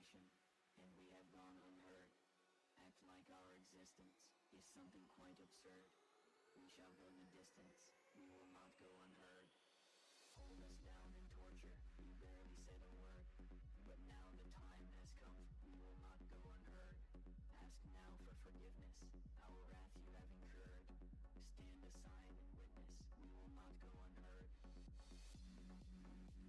isolation, and we have gone unheard. Act like our existence is something quite absurd. We shall go the distance, we will not go unheard. Hold us down and torture, you barely said a word. But now the time has come, we will not go unheard. Ask now for forgiveness, our wrath you have incurred. Stand aside and witness, we will not go unheard. Stand aside and witness,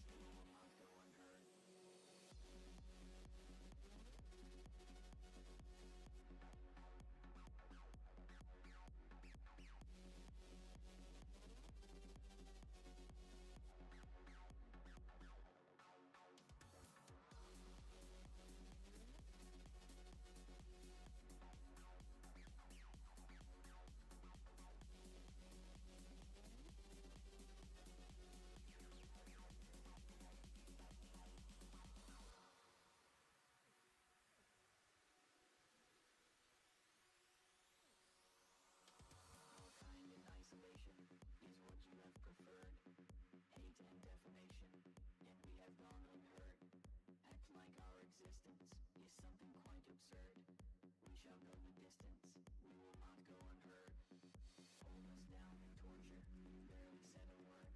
we will not go unheard. Kind in isolation is what you have preferred. Hate and defamation, and we have gone unheard. Act like our existence is something quite absurd. We shall go the distance, we will not go unheard. Hold us down and torture, you barely said a word.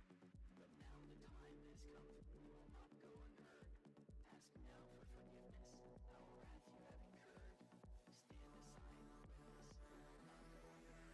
But now the time has come, we will not go unheard. Ask now for forgiveness, our wrath you have incurred. Stand aside and witness, we will not go unheard.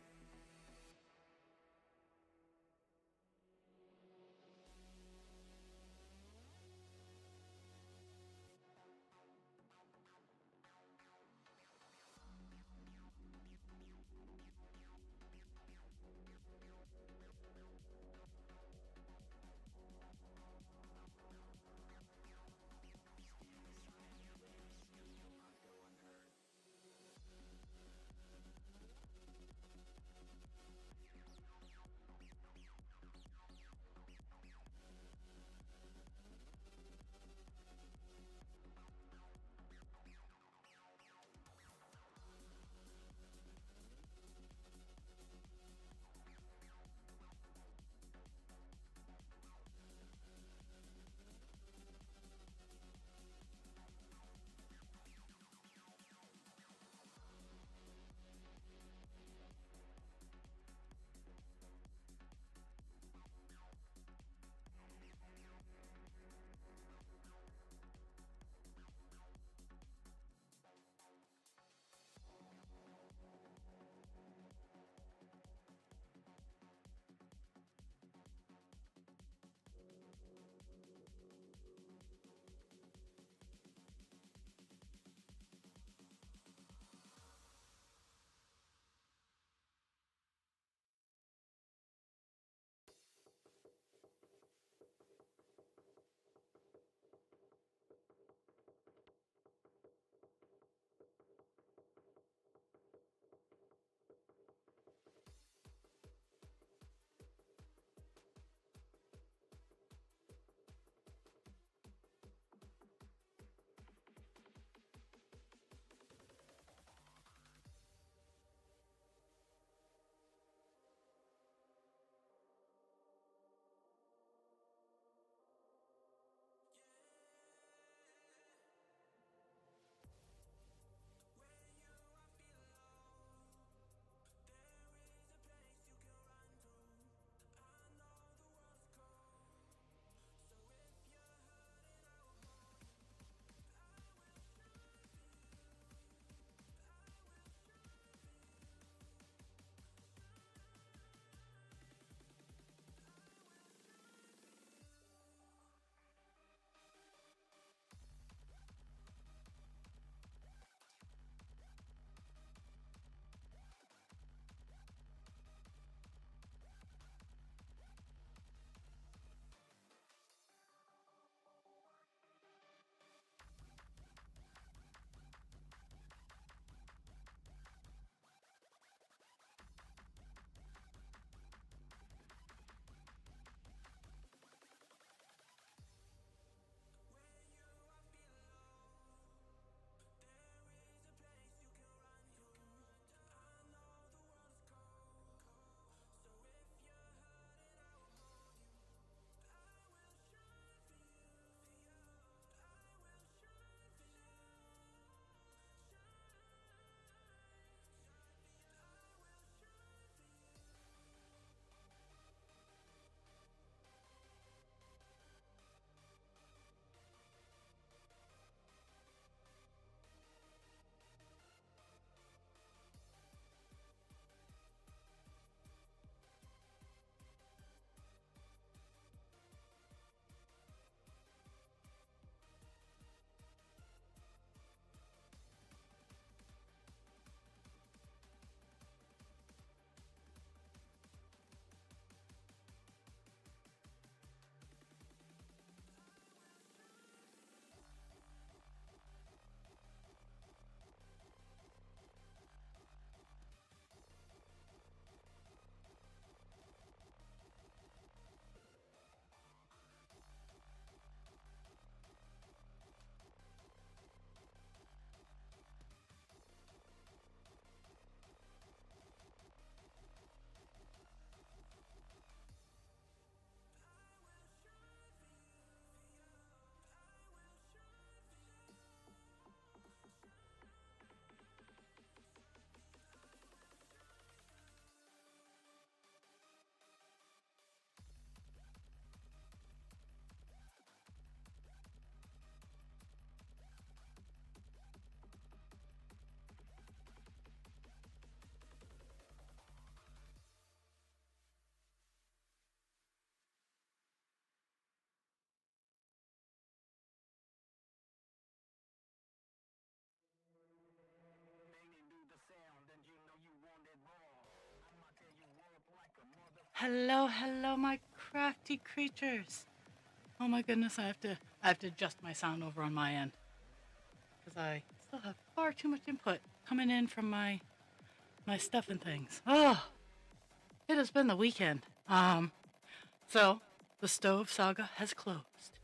Hello, hello, my crafty creatures. Oh my goodness, I have to adjust my sound over on my end because I still have far too much input coming in from my stuff and things. Oh, it has been the weekend. So the stove saga has closed.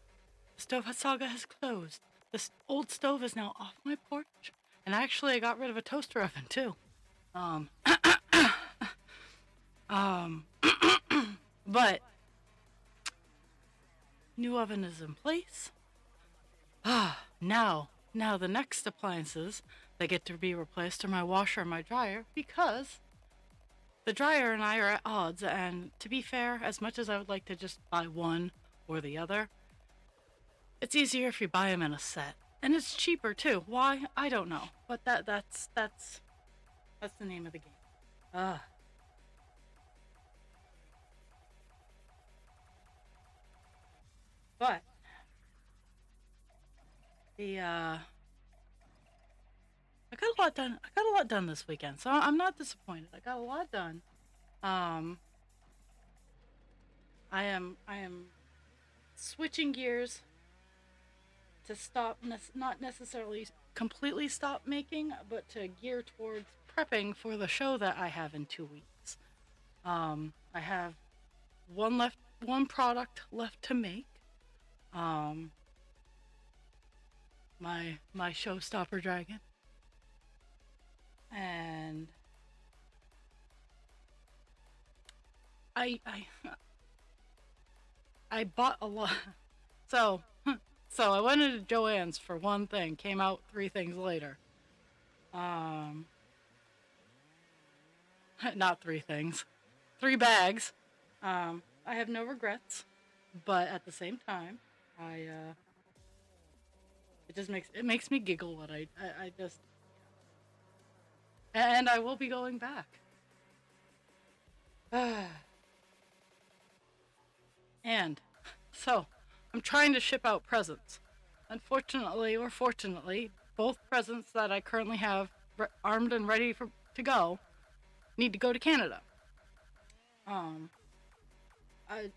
The stove saga has closed. This old stove is now off my porch, and actually I got rid of a toaster oven too. Um, um, but new oven is in place. Now the next appliances that get to be replaced are my washer and my dryer because the dryer and I are at odds. And to be fair, as much as I would like to just buy one or the other, it's easier if you buy them in a set, and it's cheaper too. Why? I don't know, but that's the name of the game. Uh, but the I got a lot done. I got a lot done this weekend, so I'm not disappointed. I got a lot done. Um, I am switching gears to stop, not necessarily completely stop making, but to gear towards prepping for the show that I have in 2 weeks. I have one product left to make. Um, my showstopper dragon, and I I bought a lot. So so I went into Joann's for one thing, came out three things later. Um, not three things, three bags. I have no regrets, but at the same time, I it makes me giggle what I just, and I will be going back. And so I'm trying to ship out presents. Unfortunately or fortunately, both presents that I currently have armed and ready to go need to go to Canada. Um,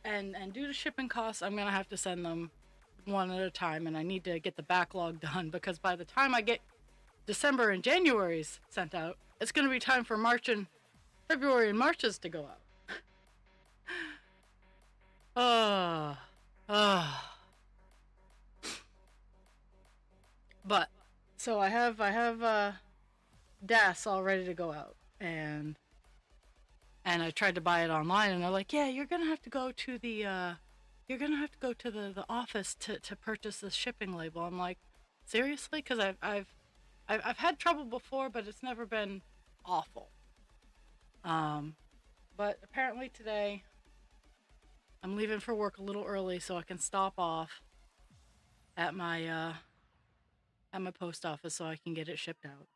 and due to shipping costs, I'm gonna have to send them one at a time, and I need to get the backlog done because by the time I get December and January's sent out, it's gonna be time for March and February and March's to go out. Uh, uh. But so I have DAS all ready to go out, and I tried to buy it online, and they're like, yeah, you're gonna have to go to the office to purchase this shipping label. I'm like, seriously? Because I've had trouble before, but it's never been awful. Um, but apparently today I'm leaving for work a little early so I can stop off at my post office so I can get it shipped out.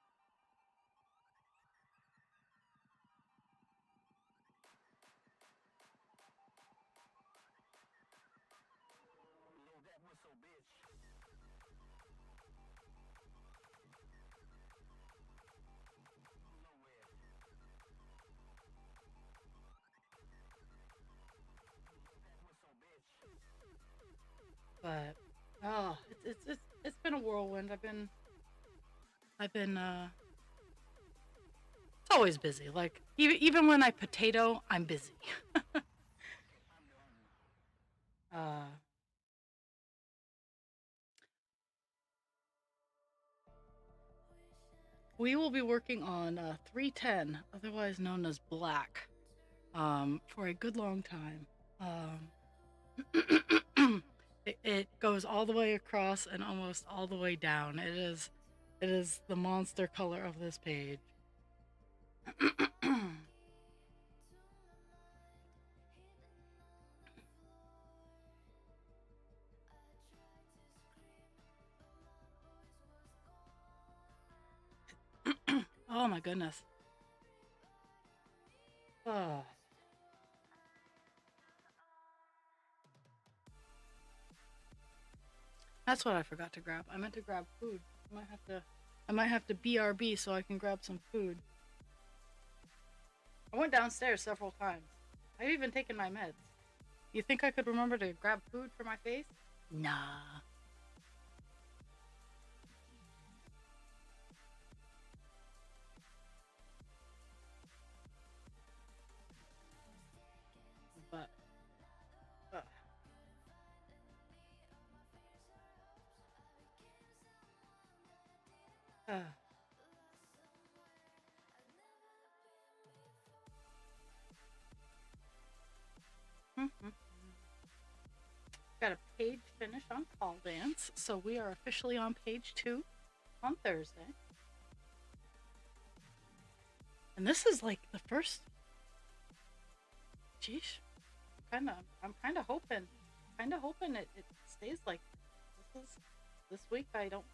But it's been a whirlwind. I've been it's always busy. Like even when I potato, I'm busy. uh we will be working on 310, otherwise known as Black, for a good long time. It goes all the way across and almost all the way down. It is the monster color of this page. Oh my goodness. Oh, that's what I forgot to grab. I meant to grab food. I might have to BRB so I can grab some food. I went downstairs several times. I've even taken my meds. You think I could remember to grab food for my face? Nah. But, uh, uh, mhm. Got a page finish on Call Dance, so we are officially on page 2 on Thursday. And this is like the first. Geesh, I'm kind of hoping it stays like this week. I don't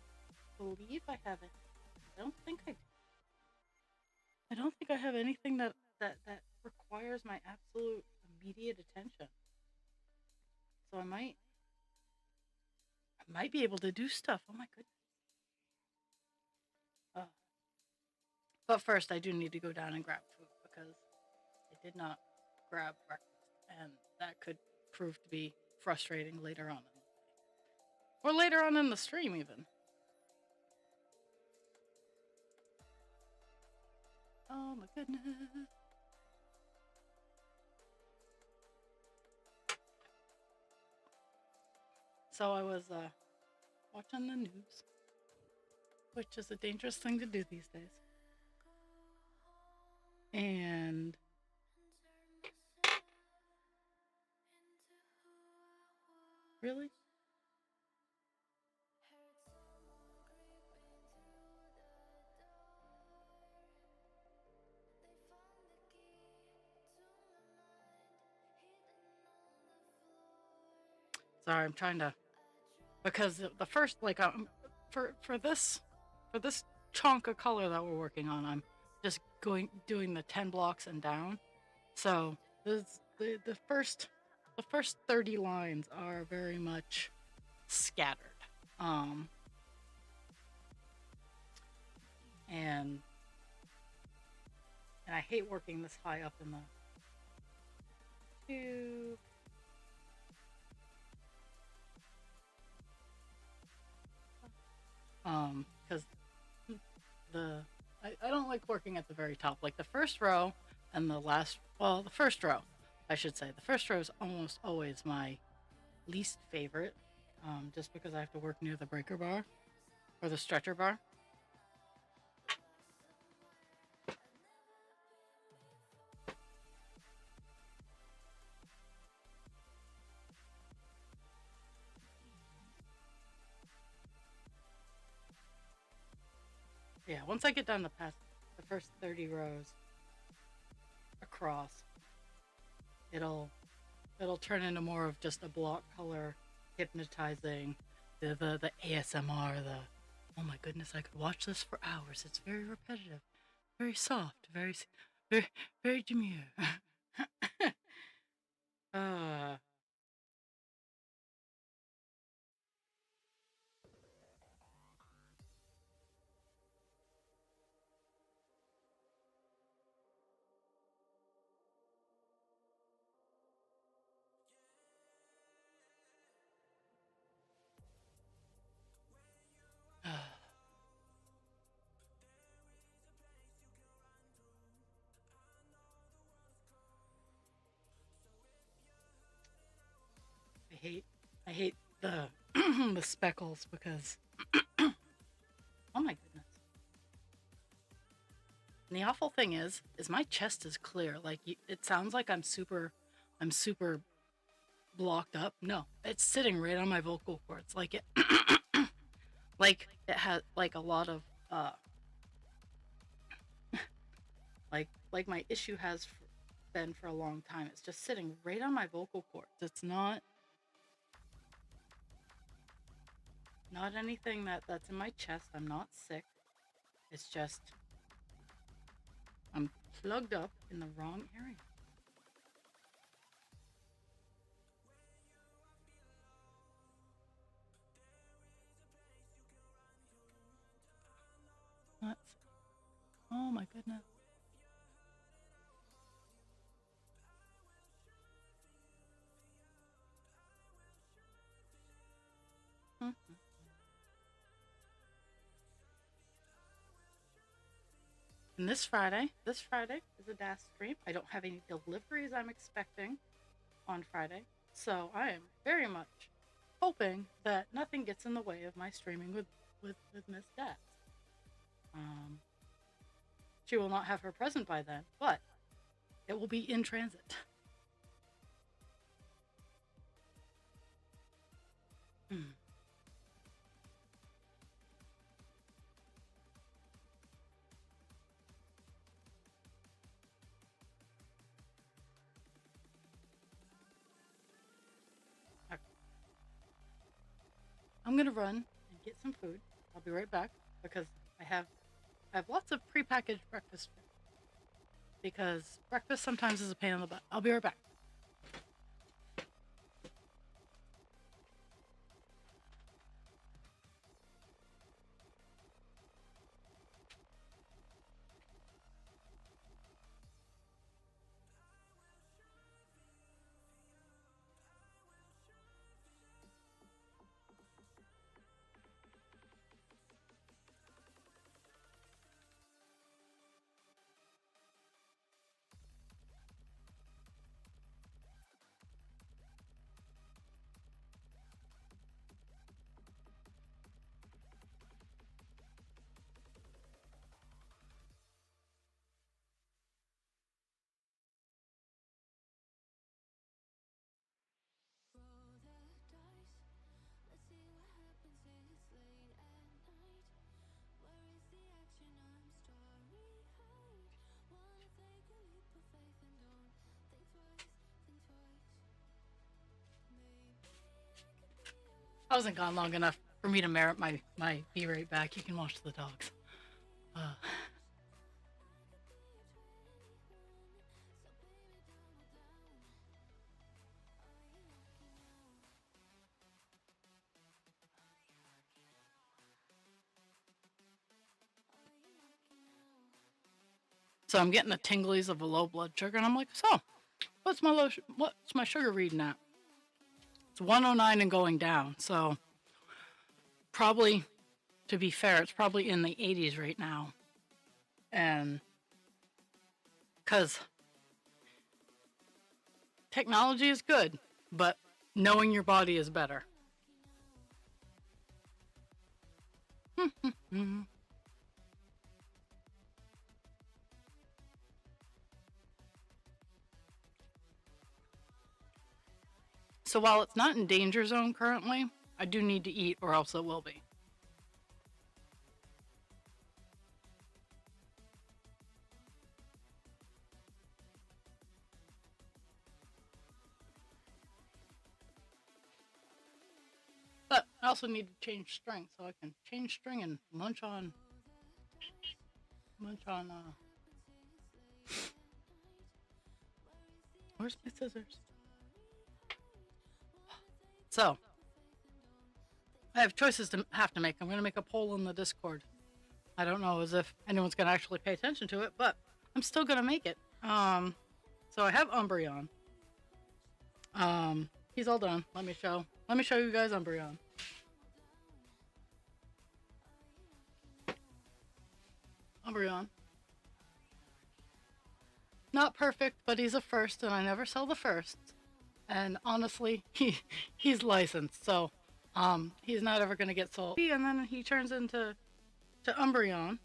believe I have it. I don't think I do. I don't think I have anything that requires my absolute immediate attention. So I might be able to do stuff. Oh my goodness. But first, I do need to go down and grab food because I did not grab breakfast, and that could prove to be frustrating later on, or later on in the stream even. Oh my goodness. So I was watching the news, which is a dangerous thing to do these days. And really? Sorry, I'm trying to, because the first for this chunk of color that we're working on, I'm just doing the 10 blocks and down. So the first 30 lines are very much scattered. And I hate working this high up in the two. Because I don't like working at the very top. Like the first row and the first row, I should say. The first row is almost always my least favorite, just because I have to work near the breaker bar or the stretcher bar. Yeah, once I get done past the first 30 rows across, it'll turn into more of just a block color, hypnotizing, the ASMR, oh my goodness, I could watch this for hours. It's very repetitive, very soft, very demure. uh I hate the the speckles because oh my goodness. And the awful thing is my chest is clear. Like it sounds like I'm super blocked up. No, it's sitting right on my vocal cords. Like it like it has like a lot of like my issue has been for a long time. It's just sitting right on my vocal cords. It's not anything that's in my chest. I'm not sick. It's just I'm plugged up in the wrong area. Oh my goodness. And this Friday is a DAS stream. I don't have any deliveries I'm expecting on Friday, so I am very much hoping that nothing gets in the way of my streaming with Miss DAS. She will not have her present by then, but it will be in transit. Okay. I'm gonna run and get some food. I'll be right back because I have lots of prepackaged breakfast food. Because breakfast sometimes is a pain in the butt. I'll be right back. I wasn't gone long enough for me to merit my be right back. You can watch the dogs. So I'm getting the tinglies of a low blood sugar, and I'm like, so what's my sugar reading at? It's 109 and going down. So probably, to be fair, it's probably in the 80s right now. And because technology is good, but knowing your body is better. So while it's not in danger zone currently, I do need to eat or else it will be. But I also need to change string, so I can change string and munch on where's my scissors? So I have choices to have to make. I'm going to make a poll in the Discord. I don't know as if anyone's going to actually pay attention to it, but I'm still going to make it. So I have Umbreon. He's all done. Let me show you guys Umbreon. Umbreon. Not perfect, but he's a first, and I never sell the firsts. And honestly, he's licensed, so he's not ever gonna get sold. And then he turns into Umbreon.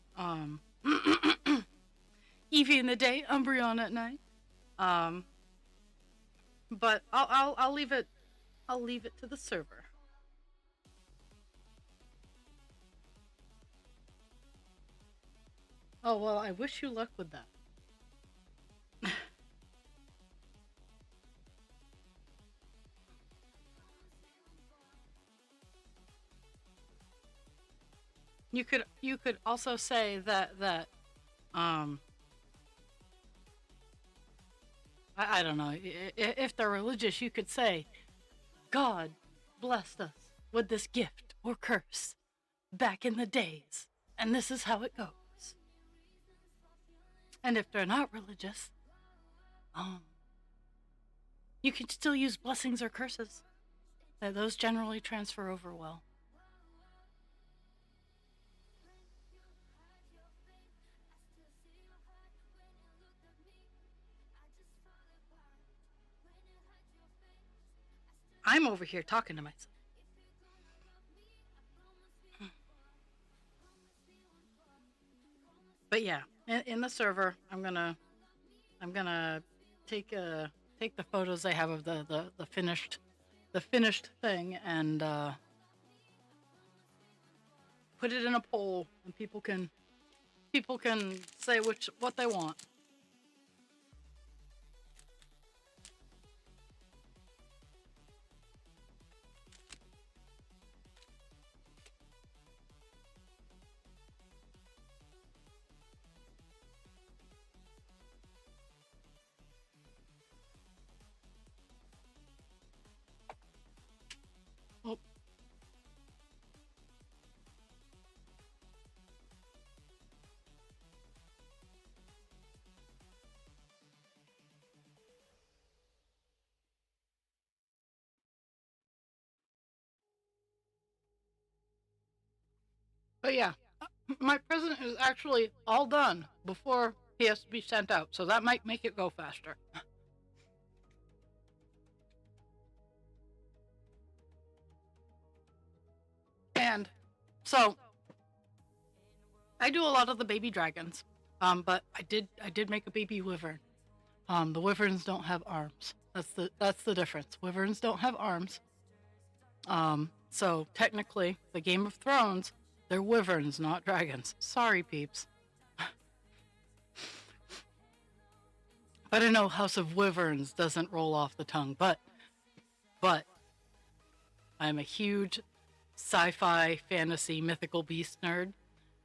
Eevee in the day, Umbreon at night. But I'll leave it to the server. Oh well, I wish you luck with that. You could also say that I don't know, if they're religious, you could say God blessed us with this gift or curse back in the days, and this is how it goes. And if they're not religious, you can still use blessings or curses. Those generally transfer over well. I'm over here talking to myself. But yeah, in the server, I'm gonna take take the photos I have of the finished thing and put it in a poll, and people can say what they want. Oh, but yeah, my present is actually all done before he has to be sent out, so that might make it go faster. And so I do a lot of the baby dragons, but I did make a baby wyvern. The wyverns don't have arms. That's the difference. Wyverns don't have arms. So technically, the Game of Thrones, they're wyverns, not dragons. Sorry, peeps. But I know House of Wyverns doesn't roll off the tongue, but I'm a huge sci-fi, fantasy, mythical beast nerd,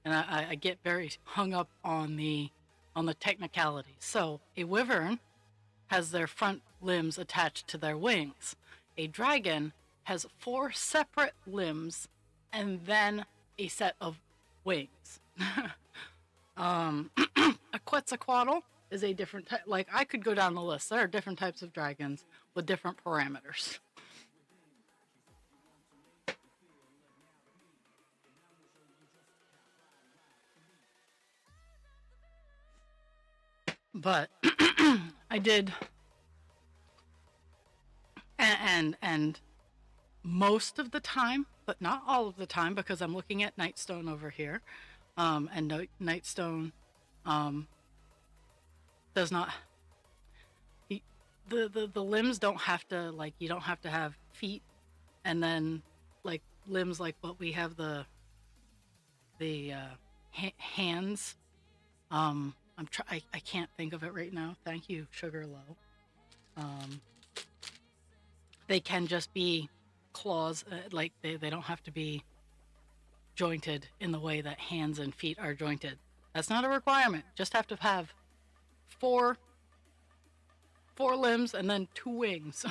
and I get very hung up on the technicalities. So a wyvern has their front limbs attached to their wings. A dragon has 4 separate limbs and then a set of wings. A Quetzalcoatl is a different type. Like, I could go down the list. There are different types of dragons with different parameters. But I did, and most of the time, but not all of the time, because I'm looking at Nightstone over here, and Nightstone does not. The limbs don't have to, like, you don't have to have feet, and then like limbs like what we have, the hands. I can't think of it right now. Thank you, Sugar Low. They can just be claws, like they don't have to be jointed in the way that hands and feet are jointed. That's not a requirement. Just have to have four limbs and then 2 wings.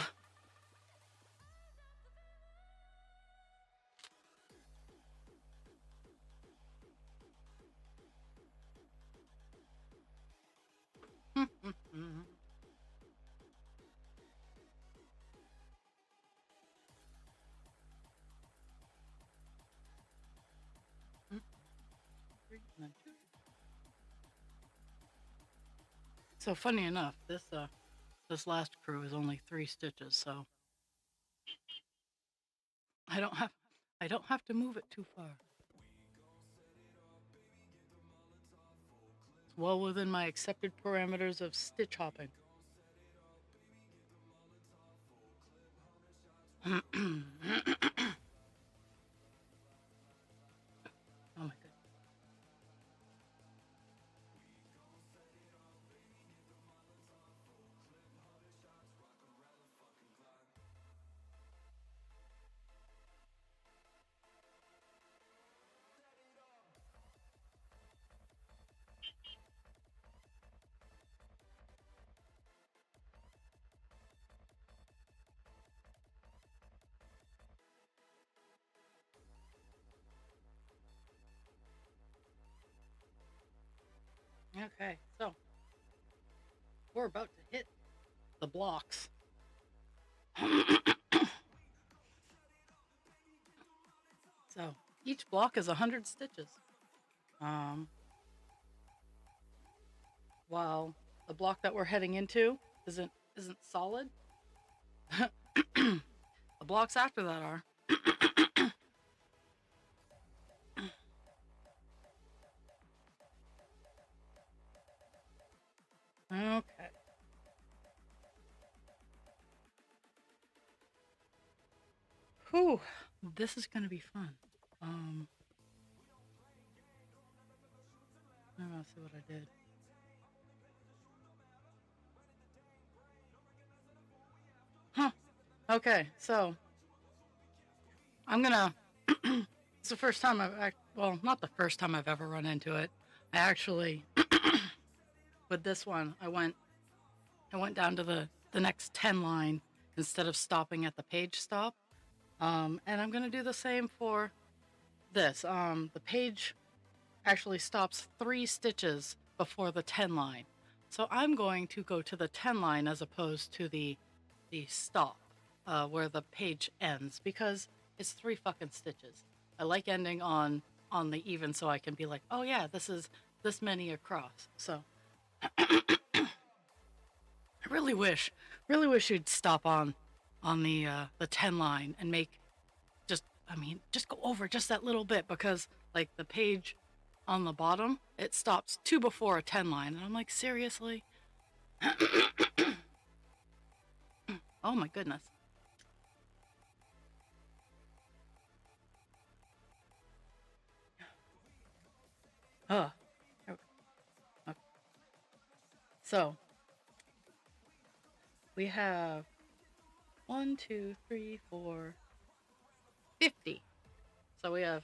So funny enough, this last crew is only 3 stitches, so I don't have to move it too far. It's well within my accepted parameters of stitch hopping. Oh my god. Okay, so we're about to hit the blocks. So each block is 100 stitches. While the block that we're heading into isn't solid. the blocks after that are. Okay. Whew. This is going to be fun. I'm going to see what I did. Huh. Okay, so I'm gonna. It's the first time well, not the first time I've ever run into it. I actually, with this one, I went down to the next 10 line instead of stopping at the page stop. And I'm gonna do the same for this. The page actually stops 3 stitches before the 10 line, so I'm going to go to the 10 line as opposed to the stop where the page ends, because it's 3 fucking stitches. I like ending on the even, so I can be like, oh yeah, this is this many across. So I really wish you'd stop on the 10 line and make just go over just that little bit, because like the page on the bottom, it stops 2 before a 10 line, and I'm like, seriously? Oh my goodness. Okay. So we have 1, 2, 3, 4, 50. So we have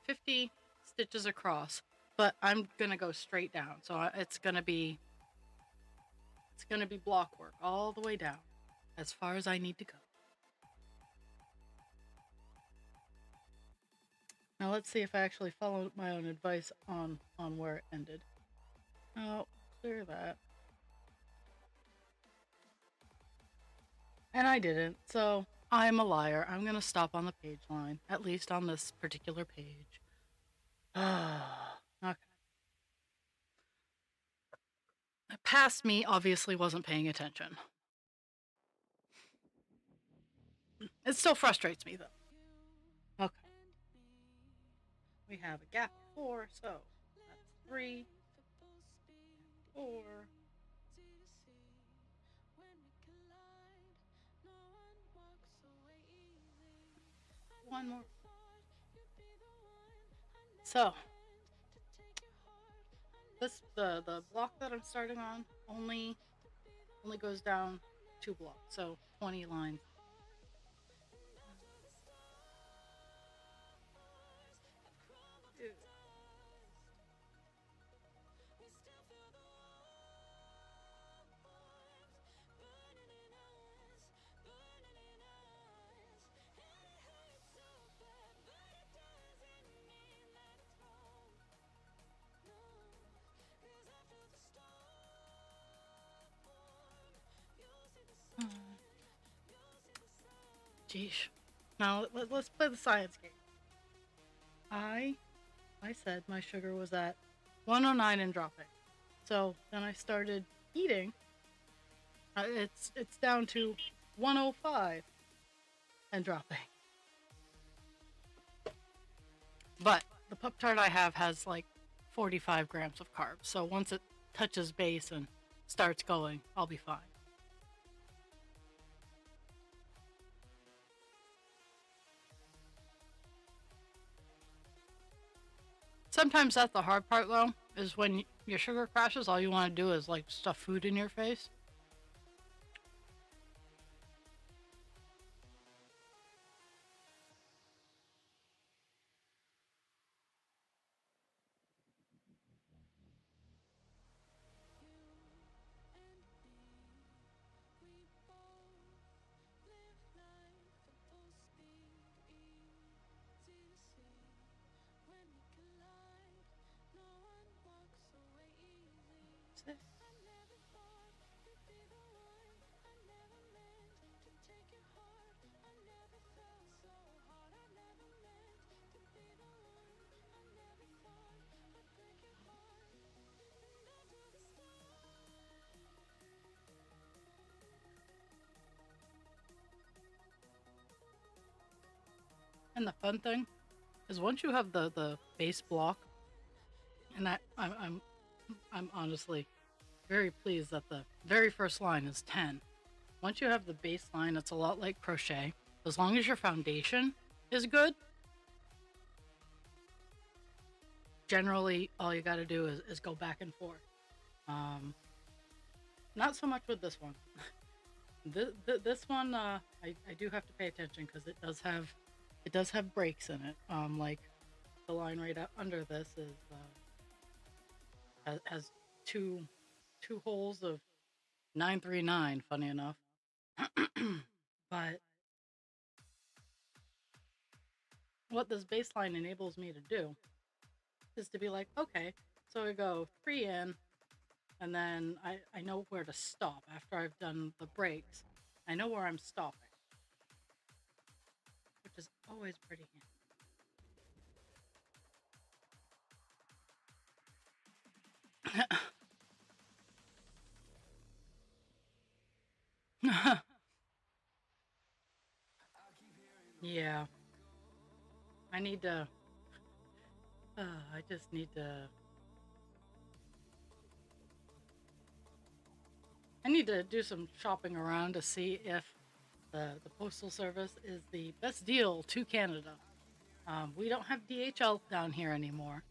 50 stitches across, but I'm gonna go straight down. So it's gonna be block work all the way down, as far as I need to go. Now let's see if I actually followed my own advice on where it ended. Oh, clear that. And I didn't, so I'm a liar. I'm gonna stop on the page line, at least on this particular page. Okay. Past me obviously wasn't paying attention. It still frustrates me though. Okay. We have a gap of 4, so that's 3, 4. One more. So this the block that I'm starting on only goes down 2 blocks, so 20 lines. Jeez. Now let's play the science game. I said my sugar was at 109 and dropping. So then I started eating. It's down to 105 and dropping. But the Pop-Tart I have has like 45 grams of carbs. So once it touches base and starts going, I'll be fine. Sometimes that's the hard part though, is when your sugar crashes, all you want to do is like stuff food in your face. And the fun thing is once you have the base block, and I'm honestly very pleased that the very first line is 10. Once you have the base line, it's a lot like crochet. As long as your foundation is good, generally all you got to do is go back and forth. Not so much with this one. This one, I do have to pay attention because it does have breaks in it. Like the line right under this is has two holes of 939. Funny enough, but what this baseline enables me to do is to be like, okay, so I go 3 in, and then I know where to stop after I've done the breaks. I know where I'm stopping, which is always pretty handy. Yeah, I need to. I just need to. I need to do some shopping around to see if the Postal Service is the best deal to Canada. We don't have DHL down here anymore.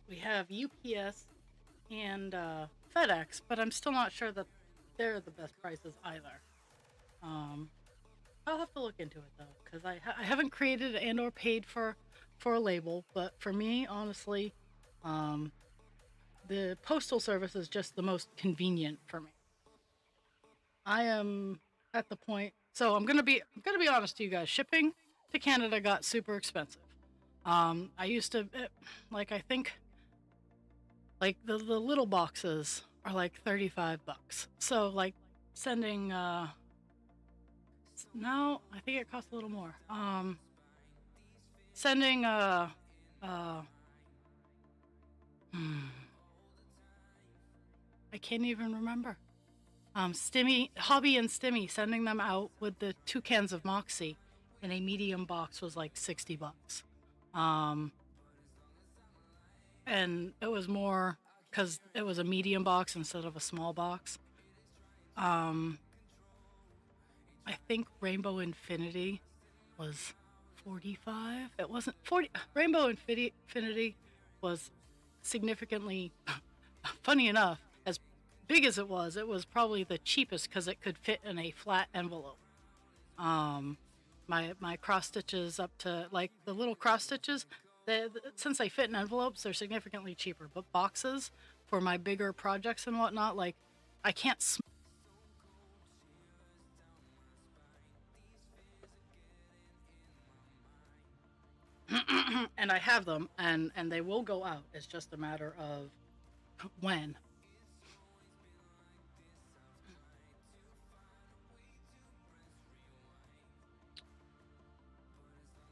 We have UPS and FedEx, but I'm still not sure that they're the best prices either. I'll have to look into it though, because I haven't created and or paid for a label. But for me, honestly, the Postal Service is just the most convenient for me. I am at the point, so I'm gonna be honest to you guys. Shipping to Canada got super expensive. I used to, like I think, like the little boxes are like $35. So like sending, no, I think it costs a little more. Sending I can't even remember. Hobby and Stimmy, sending them out with the 2 cans of Moxie in a medium box was like $60. And it was more because it was a medium box instead of a small box. I think Rainbow Infinity was 45. It wasn't 40. Rainbow Infinity was significantly, funny enough, as big as it was probably the cheapest because it could fit in a flat envelope. My cross stitches up to like the little cross stitches, since they fit in envelopes, they're significantly cheaper. But boxes for my bigger projects and whatnot, like I can't. And I have them, and they will go out. It's just a matter of when.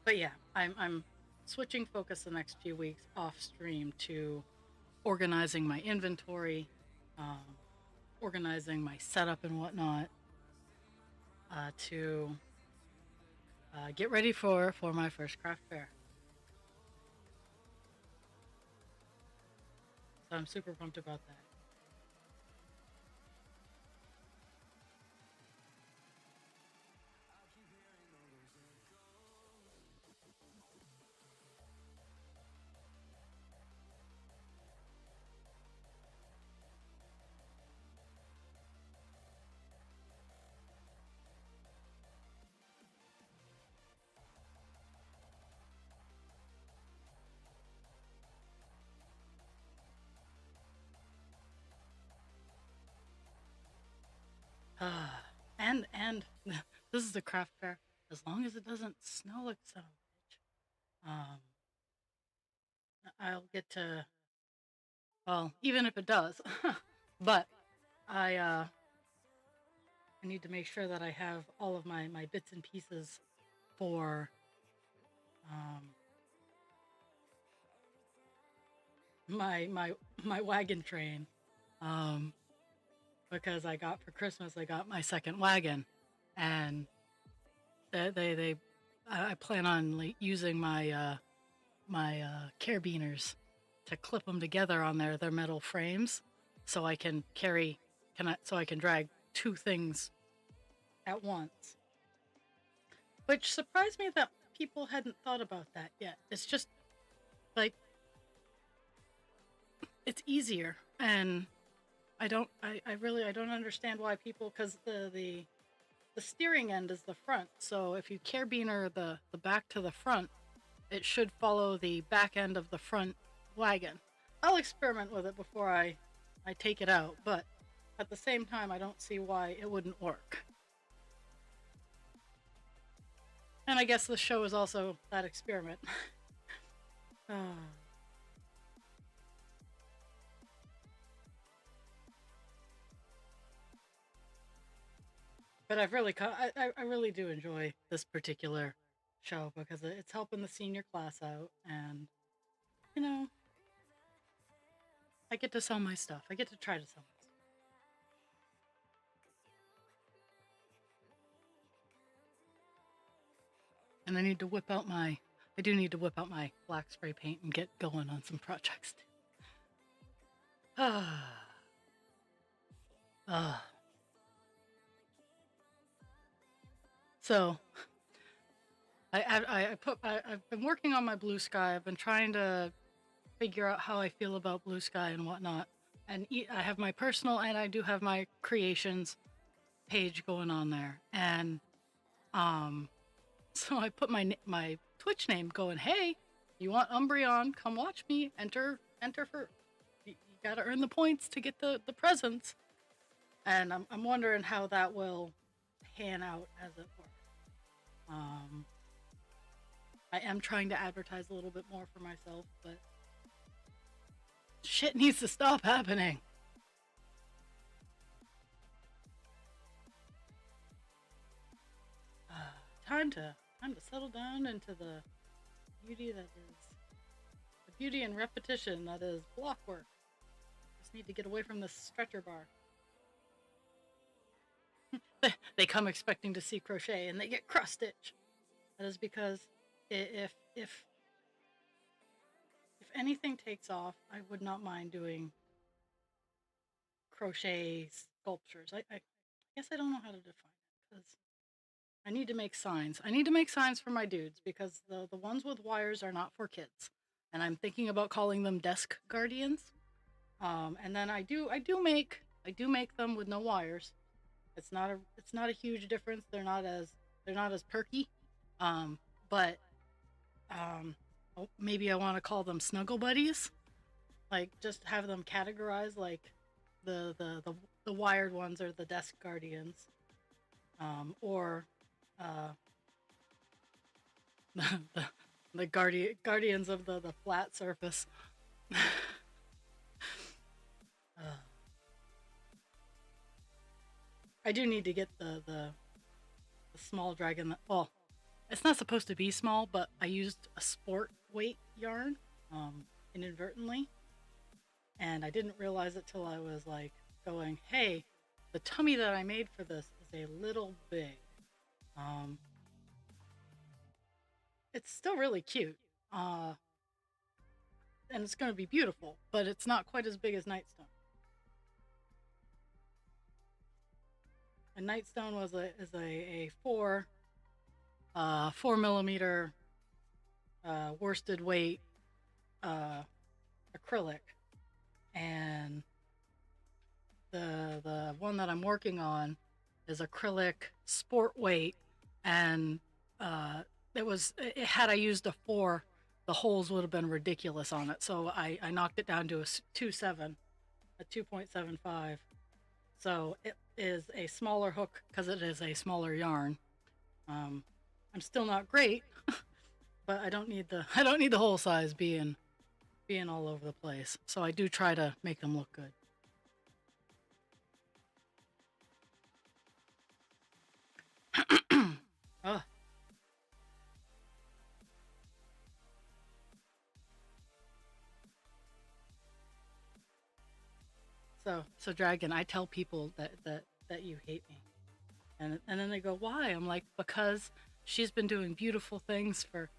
But yeah, I'm switching focus the next few weeks off stream to organizing my inventory, organizing my setup and whatnot, to get ready for my first craft fair. So I'm super pumped about that. And this is a craft fair. As long as it doesn't snow like son of a bitch, I'll get to. Well, even if it does, but I need to make sure that I have all of my bits and pieces for my wagon train. because I got for Christmas, I got my second wagon, and they I plan on like using my carabiners to clip them together on their metal frames, so I can so I can drag two things at once. Which surprised me that people hadn't thought about that yet. It's just like it's easier, and I don't understand why people, because the steering end is the front, so if you carabiner the back to the front, it should follow the back end of the front wagon. I'll experiment with it before I take it out, but at the same time, I don't see why it wouldn't work. And I guess the show is also that experiment. But I really do enjoy this particular show because it's helping the senior class out, and you know, I get to sell my stuff. I get to try to sell my stuff. And I do need to whip out my black spray paint and get going on some projects too. So I've been working on my blue sky. I've been trying to figure out how I feel about blue sky and whatnot. And I have my personal and I do have my creations page going on there. And so I put my Twitch name going, hey, you want Umbreon, come watch me, enter for, you gotta earn the points to get the presents. And I'm wondering how that will pan out, as it were. I am trying to advertise a little bit more for myself, but shit needs to stop happening. Time to settle down into the beauty and repetition that is block work. Just need to get away from this stretcher bar. They come expecting to see crochet and they get cross stitch. That is because if anything takes off, I would not mind doing crochet sculptures. I guess I don't know how to define it, because I need to make signs. I need to make signs for my dudes, because the ones with wires are not for kids. And I'm thinking about calling them desk guardians. And then I do make them with no wires. It's not a huge difference. They're not as perky. But maybe I want to call them snuggle buddies. Like, just have them categorized, like the wired ones are the desk guardians. Or the guardians of the flat surface. I do need to get the small dragon. Well, it's not supposed to be small, but I used a sport weight yarn inadvertently, and I didn't realize it till I was like going, hey, the tummy that I made for this is a little big. It's still really cute, and it's going to be beautiful, but it's not quite as big as Nightstone. And Nightstone is a 4 millimeter worsted weight acrylic, and the one that I'm working on is acrylic sport weight, and had I used a 4, the holes would have been ridiculous on it, so I knocked it down to a 2.75. So it is a smaller hook because it is a smaller yarn. I'm still not great, but I don't need the whole size being all over the place. So I do try to make them look good. Oh. So Dragon, I tell people that you hate me, and then they go, why? I'm like, because she's been doing beautiful things for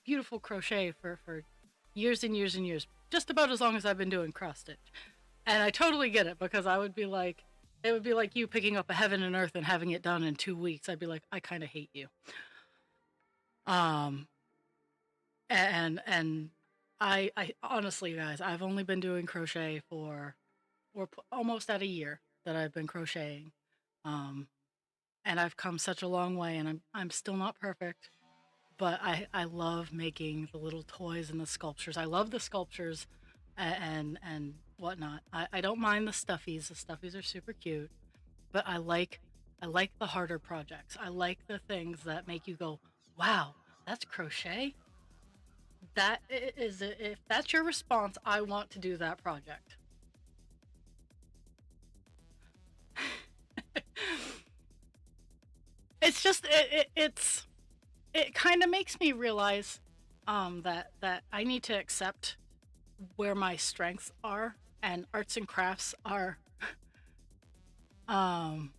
beautiful crochet for years and years and years, just about as long as I've been doing cross stitch. And I totally get it, because I would be like, it would be like you picking up a Heaven and Earth and having it done in 2 weeks. I'd be like, I kind of hate you. Um, and I honestly, guys, I've only been doing crochet for, almost at a year that I've been crocheting. Um, and I've come such a long way, and I'm still not perfect, but I love making the little toys and the sculptures. I love the sculptures and whatnot. I don't mind the stuffies. The stuffies are super cute, but I like the harder projects. I like the things that make you go, wow, that's crochet. That is, if that's your response, I want to do that project. It's just it kind of makes me realize that I need to accept where my strengths are, and arts and crafts are um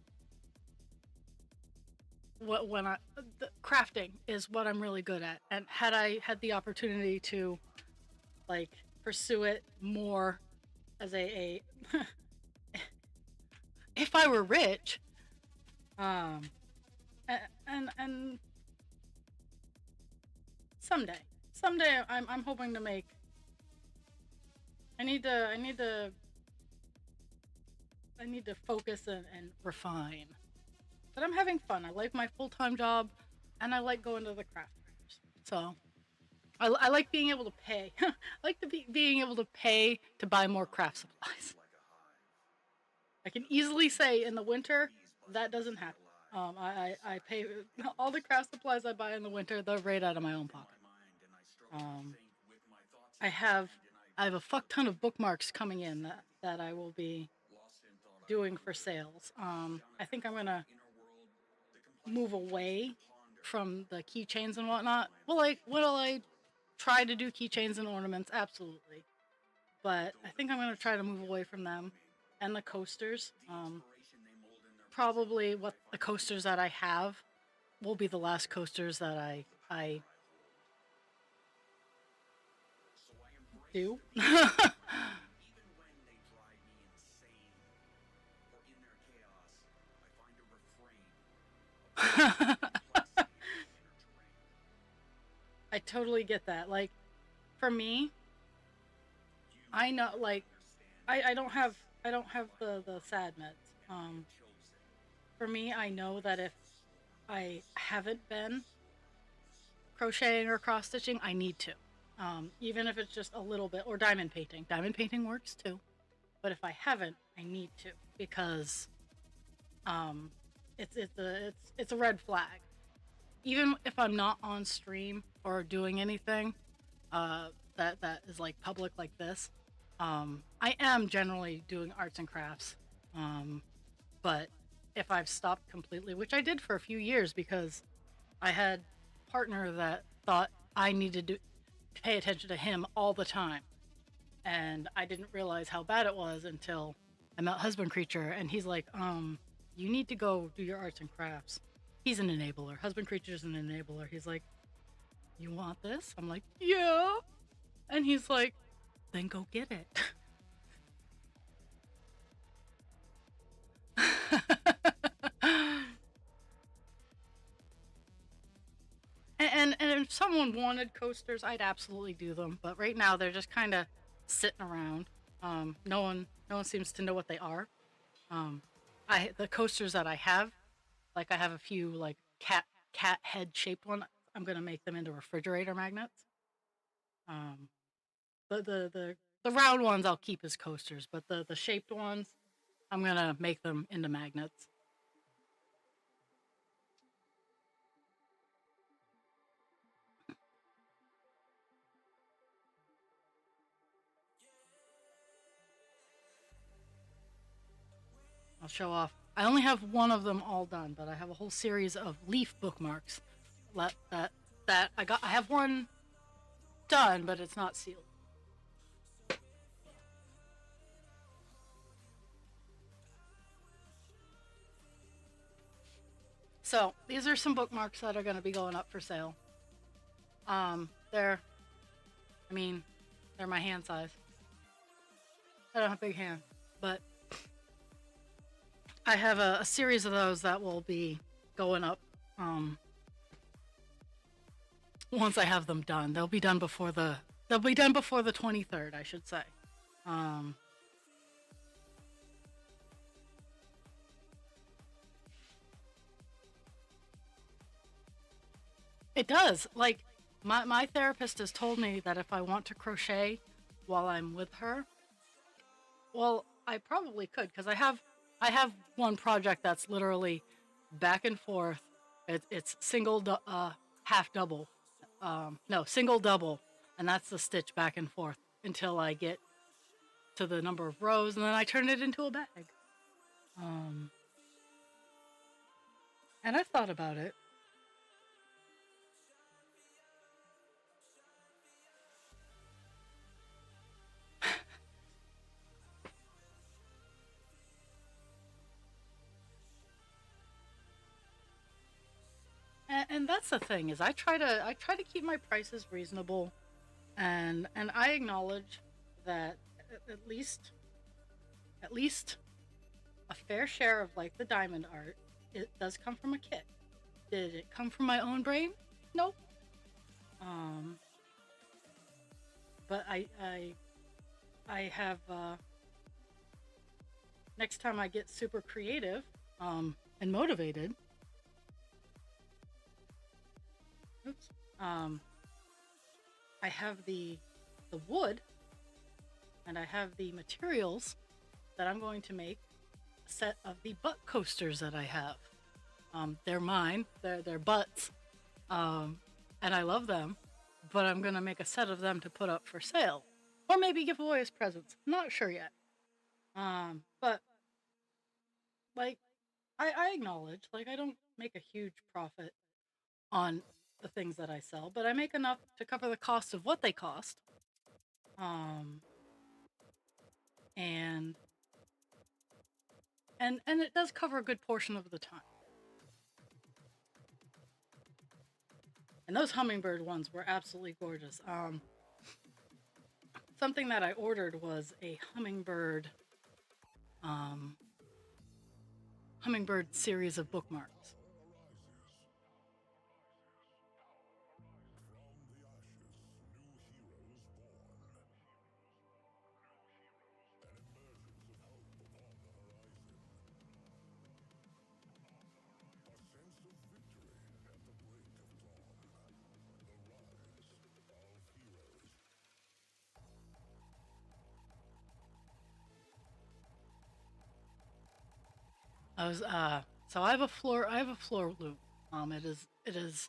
what when I the crafting is what I'm really good at. And had I had the opportunity to like pursue it more as a if I were rich, um and someday I'm hoping to make. I need to focus and refine. But I'm having fun. I like my full-time job, and I like going to the craft fairs. So I like being able to pay. I like being able to pay to buy more craft supplies. I can easily say in the winter that doesn't happen. I pay all the craft supplies I buy in the winter. They're right out of my own pocket. Um, I have I have a fuck ton of bookmarks coming in that I will be doing for sales. I think I'm gonna move away from the keychains and whatnot. Will I try to do keychains and ornaments? Absolutely. But I think I'm gonna try to move away from them and the coasters. Probably what the coasters that I have will be the last coasters that I do. I totally get that. Like, for me, I know, like, I don't have the sad meds. For me, I know that if I haven't been crocheting or cross stitching, I need to. Even if it's just a little bit, or diamond painting. Diamond painting works too. But if I haven't, I need to, because um, it's a red flag. Even if I'm not on stream or doing anything, that is like public like this, I am generally doing arts and crafts. Um, but if I've stopped completely, which I did for a few years, because I had a partner that thought I needed to pay attention to him all the time, and I didn't realize how bad it was until I met Husband Creature, and he's like, you need to go do your arts and crafts. He's an enabler. Husband Creature is an enabler. He's like, you want this? I'm like, yeah. And he's like, then go get it. And if someone wanted coasters, I'd absolutely do them. But right now, they're just kind of sitting around. No one seems to know what they are. Um, the coasters that I have, like I have a few like cat head shaped one. I'm gonna make them into refrigerator magnets. Um, the round ones I'll keep as coasters, but the shaped ones, I'm gonna make them into magnets. I'll show off. I only have one of them all done, but I have a whole series of leaf bookmarks. That I got. I have one done, but it's not sealed. So these are some bookmarks that are going to be going up for sale. They're, I mean, they're my hand size. I don't have a big hand, but I have a series of those that will be going up. Once I have them done, they'll be done before the 23rd, I should say. It does. Like my therapist has told me that if I want to crochet while I'm with her, well, I probably could because I have one project that's literally back and forth. It's half double, no, single double, and that's the stitch back and forth until I get to the number of rows, and then I turn it into a bag. And I've thought about it. And that's the thing is I try to keep my prices reasonable, and I acknowledge that at least a fair share of like the diamond art, it does come from a kit. Did it come from my own brain? Nope. Um, but I have next time I get super creative and motivated. Oops. I have the wood and I have the materials that I'm going to make a set of the butt coasters that I have. They're mine. They're butts, and I love them. But I'm gonna make a set of them to put up for sale, or maybe give away as presents. Not sure yet. But like I acknowledge, like I don't make a huge profit on the things that I sell, but I make enough to cover the cost of what they cost. Um, and and it does cover a good portion of the time. And those hummingbird ones were absolutely gorgeous. Something that I ordered was a um, hummingbird series of bookmarks. I was so I have a floor loom. It is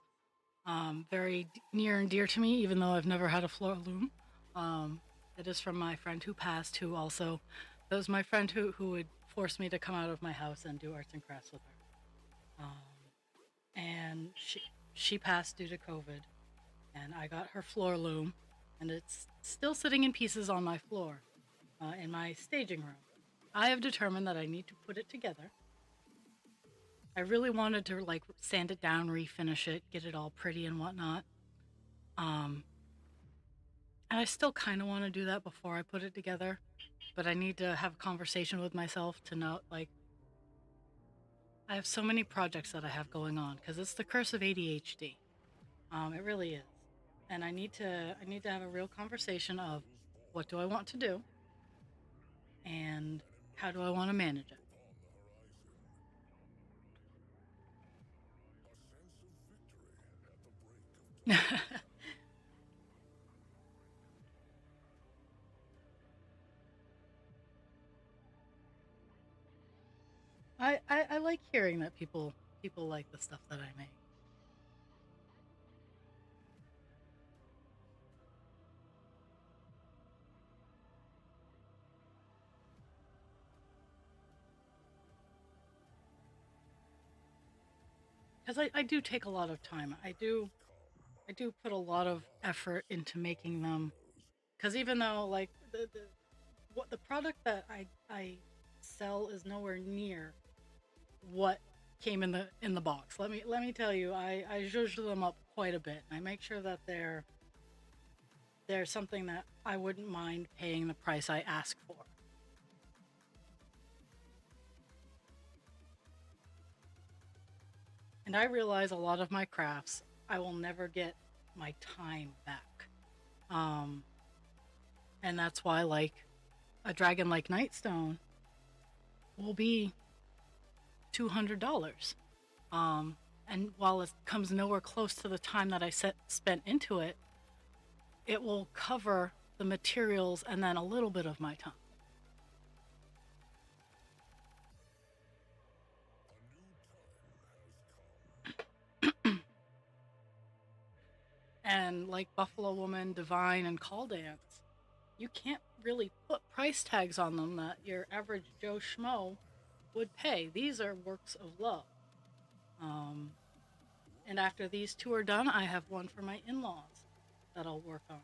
very near and dear to me, even though I've never had a floor loom. Um, it is from my friend who passed, who also that was my friend who would force me to come out of my house and do arts and crafts with her. And she passed due to COVID, and I got her floor loom, and it's still sitting in pieces on my floor, in my staging room. I have determined that I need to put it together. I really wanted to like sand it down, refinish it, get it all pretty and whatnot. Um, and I still kind of want to do that before I put it together, but I need to have a conversation with myself to know like I have so many projects that I have going on because it's the curse of ADHD. It really is, and I need to have a real conversation of what do I want to do and how do I want to manage it. I like hearing that people like the stuff that I make. Because I do take a lot of time. I do put a lot of effort into making them. Because even though like the product that I sell is nowhere near what came in the box. Let me tell you, I zhuzh them up quite a bit. I make sure that they're something that I wouldn't mind paying the price I ask for. And I realize a lot of my crafts, I will never get my time back. Um, and that's why, like, a dragon like Nightstone will be $200. And while it comes nowhere close to the time that I spent into it, it will cover the materials and then a little bit of my time. And like Buffalo Woman, Divine, and Call Dance, you can't really put price tags on them that your average Joe Schmo would pay. These are works of love. And after these two are done, I have one for my in-laws that I'll work on.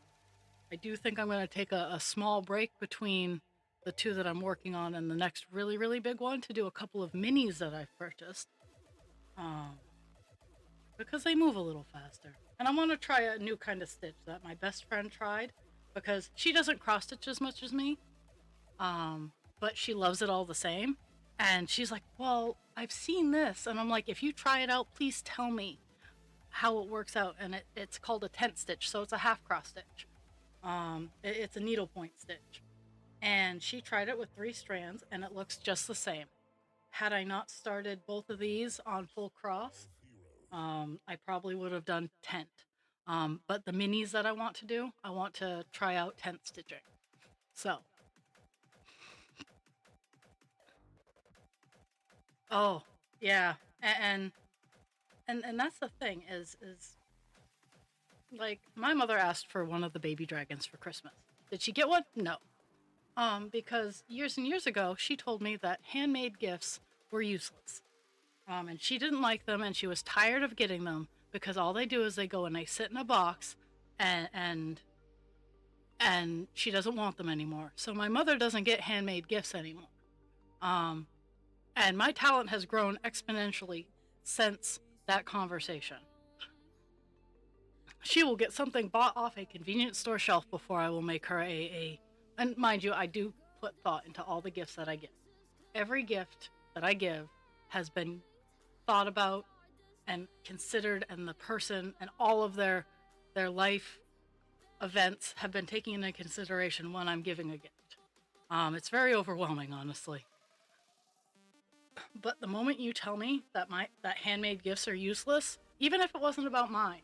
I do think I'm going to take a small break between the two that I'm working on and the next really, really big one to do a couple of minis that I've purchased. Because they move a little faster. And I want to try a new kind of stitch that my best friend tried, because she doesn't cross stitch as much as me, but she loves it all the same. And she's like, well, I've seen this. And I'm like, if you try it out, please tell me how it works out. And it's called a tent stitch, so it's a half cross stitch. It's a needlepoint stitch. And she tried it with 3 strands, and it looks just the same. Had I not started both of these on full cross, I probably would have done tent. But the minis that I want to do, I want to try out tent stitching. So. Oh, yeah. And that's the thing is like, my mother asked for one of the baby dragons for Christmas. Did she get one? No. Because years and years ago, she told me that handmade gifts were useless. And she didn't like them, and she was tired of getting them because all they do is they go and they sit in a box, and she doesn't want them anymore. So my mother doesn't get handmade gifts anymore. And my talent has grown exponentially since that conversation. She will get something bought off a convenience store shelf before I will make her and mind you, I do put thought into all the gifts that I give. Every gift that I give has been thought about and considered, and the person and all of their life events have been taken into consideration when I'm giving a gift. It's very overwhelming, honestly. But the moment you tell me that that handmade gifts are useless, even if it wasn't about mine,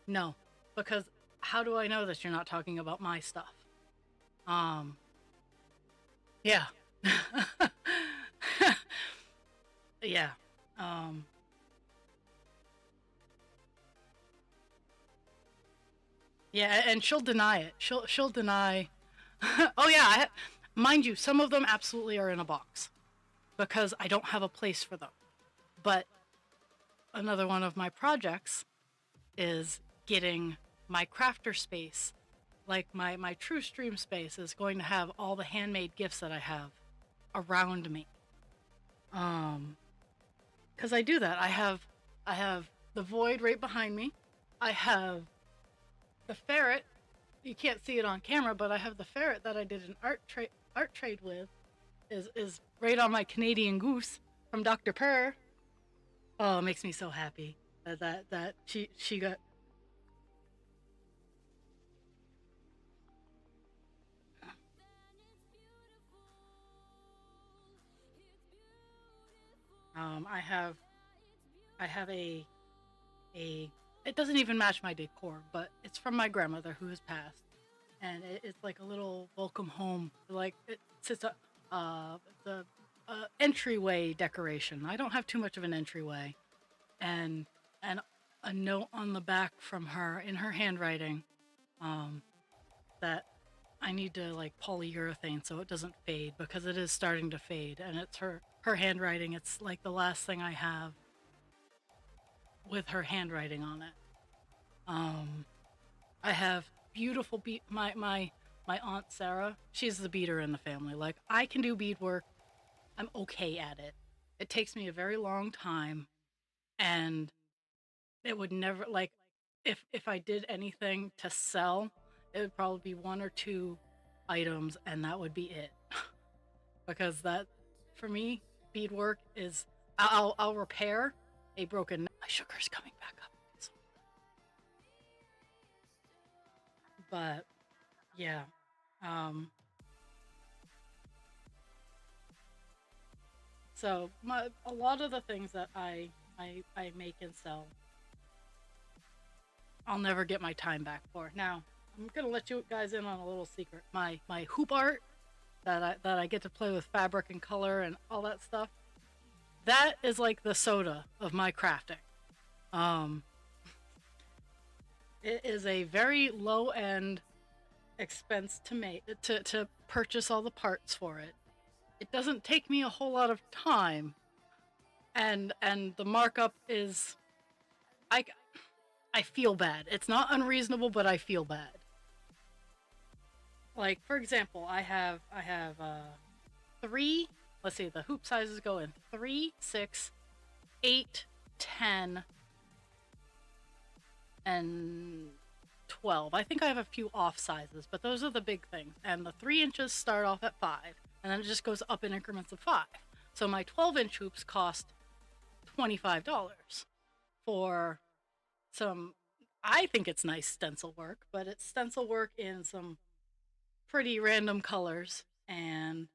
no, because how do I know that you're not talking about my stuff? Yeah. Yeah. Yeah, and she'll deny it. She'll deny. Oh yeah, mind you, some of them absolutely are in a box because I don't have a place for them. But another one of my projects is getting my crafter space, like my true stream space, is going to have all the handmade gifts that I have around me. Because I do that. I have the void right behind me. I have the ferret. You can't see it on camera, but I have the ferret that I did an art trade with. Is right on my Canadian goose from Dr. Purr. Oh, it makes me so happy that she got. I have a it doesn't even match my decor, but it's from my grandmother who has passed, and it's like a little welcome home. Like it's the entryway decoration. I don't have too much of an entryway, and a note on the back from her in her handwriting, that I need to like polyurethane so it doesn't fade, because it is starting to fade, and it's her handwriting. It's like the last thing I have with her handwriting on it. I have beautiful my aunt Sarah, she's the beader in the family. Like, I can do beadwork. I'm okay at it. It takes me a very long time, and it would never like if I did anything to sell, it would probably be one or two items, and that would be it. Because that, for me, beadwork is I'll repair a broken. My sugar's coming back up. But yeah, um, so a lot of the things that I make and sell, I'll never get my time back for. Now, I'm gonna let you guys in on a little secret. My hoop art that I get to play with fabric and color and all that stuff. That is like the soda of my crafting. Um, it is a very low end expense to make to purchase all the parts for it. It doesn't take me a whole lot of time, and the markup is I I feel bad. It's not unreasonable, but I feel bad. Like for example, I have three. Let's see, the hoop sizes go in 3, 6, 8, 10, and 12. I think I have a few off sizes, but those are the big things. And the 3 inches start off at 5, and then it just goes up in increments of 5. So my 12-inch hoops cost $25 for some, I think it's nice stencil work, but it's stencil work in some pretty random colors and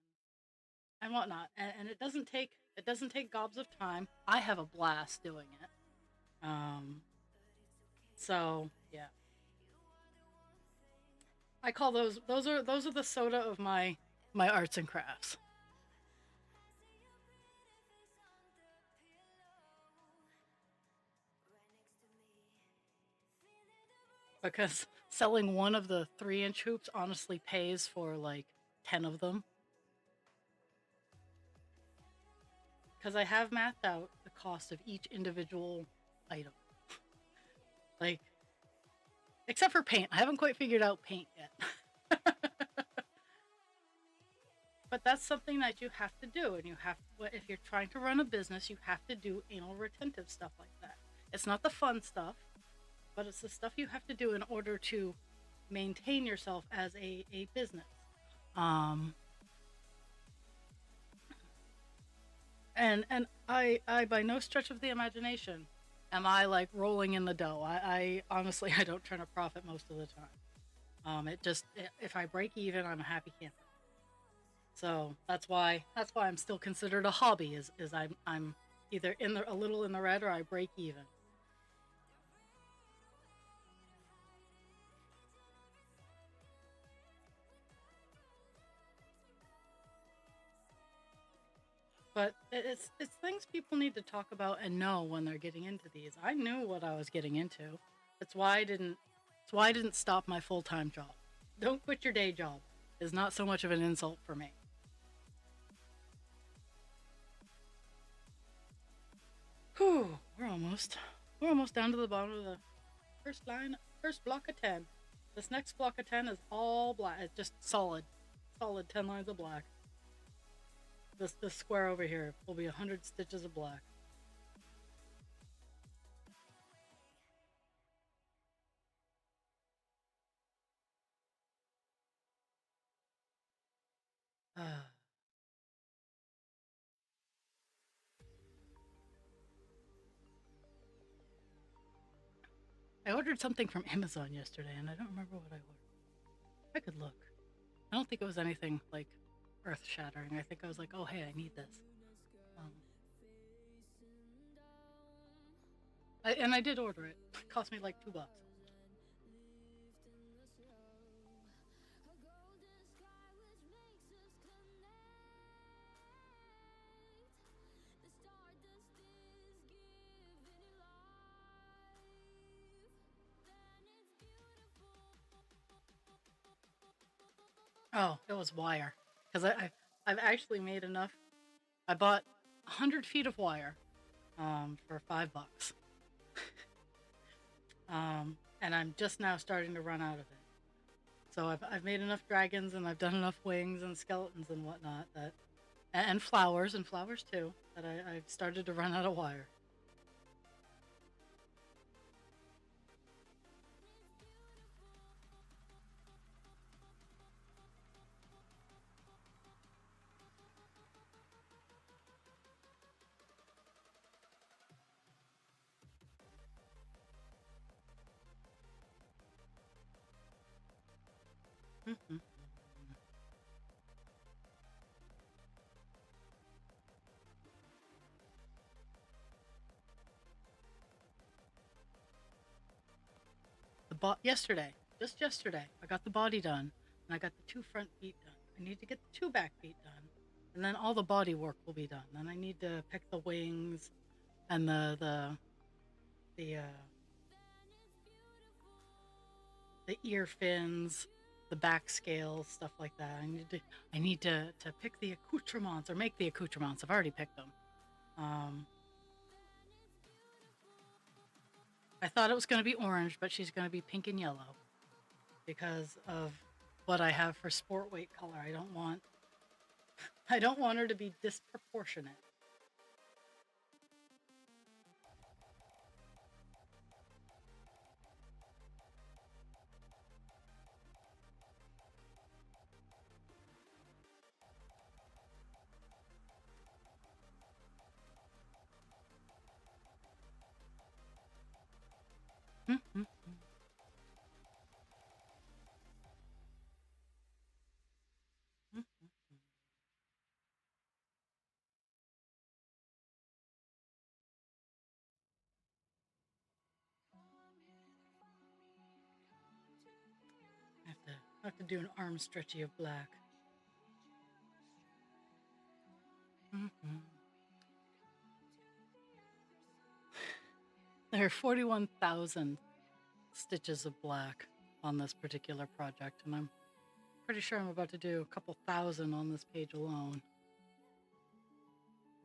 whatnot. And it doesn't take gobs of time. I have a blast doing it. So yeah, I call those are the soda of my arts and crafts. Because selling one of the 3-inch hoops honestly pays for like 10 of them. Because I have mathed out the cost of each individual item. Like, except for paint. I haven't quite figured out paint yet. But that's something that you have to do. And if you're trying to run a business, you have to do anal retentive stuff like that. It's not the fun stuff, but it's the stuff you have to do in order to maintain yourself as a business. Um, and I by no stretch of the imagination am I like rolling in the dough. I honestly I don't turn a profit most of the time. If I break even, I'm a happy camper. So that's why I'm still considered a hobby. Is I'm either a little in the red or I break even. But it's things people need to talk about and know when they're getting into these. I knew what I was getting into. That's why I didn't. That's why I didn't stop my full-time job. Don't quit your day job is not so much of an insult for me. Whew, we're almost down to the bottom of the first block of 10. This next block of 10 is all black. It's just solid 10 lines of black. This square over here will be 100 stitches of black. I ordered something from Amazon yesterday, and I don't remember what I ordered. I could look. I don't think it was anything like earth-shattering. I think I was like, oh hey, I need this. Um, and I did order it. It cost me like $2. Oh, it was wire. Because I've actually made enough. I bought 100 feet of wire for $5. And I'm just now starting to run out of it. So I've made enough dragons and I've done enough wings and skeletons and whatnot that And flowers too. That I've started to run out of wire. Mhm. Yesterday, just yesterday, I got the body done, and I got the 2 front feet done. I need to get the 2 back feet done, and then all the body work will be done. Then I need to pick the wings and the ear fins, the back scales, stuff like that. I need to pick the accoutrements or make the accoutrements. I've already picked them. Um, I thought it was going to be orange, but she's going to be pink and yellow because of what I have for sport weight color. I don't want her to be disproportionate. Mm-hmm. I have to do an arm stretchy of black. Mm-hmm. There are 41,000 stitches of black on this particular project, and I'm pretty sure I'm about to do a couple thousand on this page alone.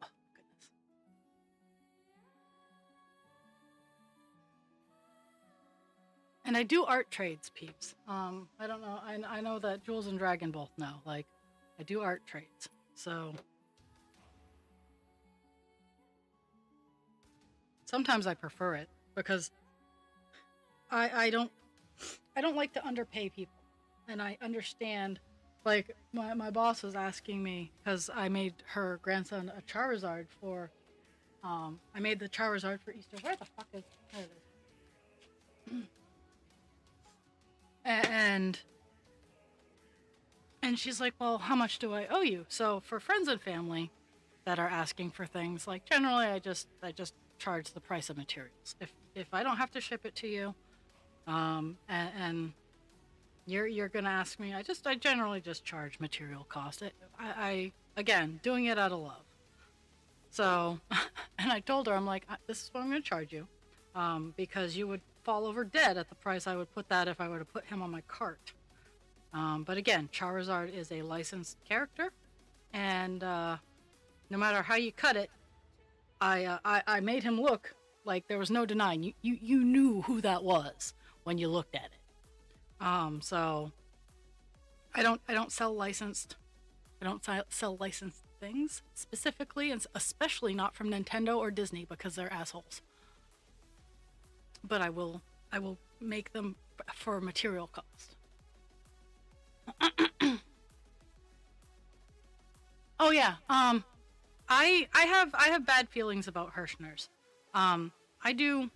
Oh, goodness. And I do art trades, peeps. I don't know. I know that Jules and Dragon both know. Like, I do art trades. So sometimes I prefer it because I don't like to underpay people, and I understand. Like my boss was asking me because I made her grandson a Charizard for. I made the Charizard for Easter. Where the fuck is? There it is. And she's like, well, how much do I owe you? So for friends and family that are asking for things, like generally I just charge the price of materials. If I don't have to ship it to you, and you're gonna ask me, I generally just charge material cost. I again doing it out of love. So, and I told her, I'm like, this is what I'm gonna charge you, because you would fall over dead at the price I would put that if I were to put him on my cart. But again, Charizard is a licensed character, and no matter how you cut it, I made him look like there was no denying. You knew who that was when you looked at it. So I don't sell licensed. I don't sell licensed things specifically, and especially not from Nintendo or Disney because they're assholes. But I will make them for material cost. Oh yeah. I have bad feelings about Hirschner's. I do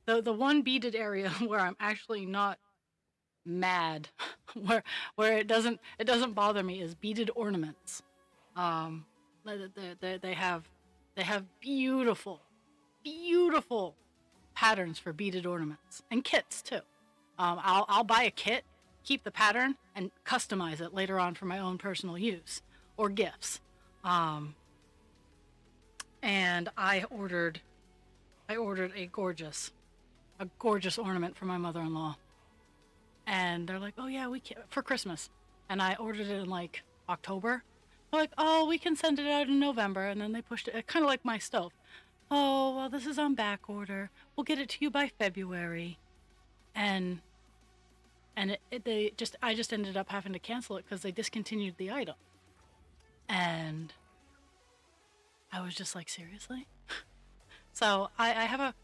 the one beaded area where I'm actually not mad, where it doesn't bother me is beaded ornaments. Um, they have beautiful patterns for beaded ornaments and kits too. I'll buy a kit, keep the pattern, and customize it later on for my own personal use or gifts. And I ordered a gorgeous ornament for my mother-in-law, and they're like, "Oh yeah, we can for Christmas," and I ordered it in like October. They're like, "Oh, we can send it out in November," and then they pushed it, kind of like my stove. "Oh, well, this is on back order. We'll get it to you by February," and I just ended up having to cancel it because they discontinued the item. And I was just like, seriously? So I have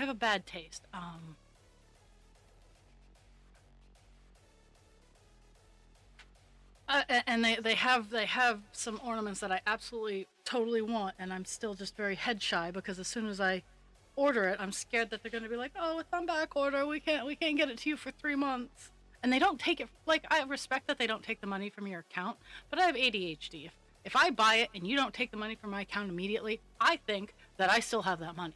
a bad taste. And they have some ornaments that I absolutely totally want, and I'm still just very head shy because as soon as I order it, I'm scared that they're going to be like, "Oh, it's on back order. We can't get it to you for 3 months." And they don't take it. Like, I respect that they don't take the money from your account, but I have ADHD. If I buy it and you don't take the money from my account immediately, I think that I still have that money.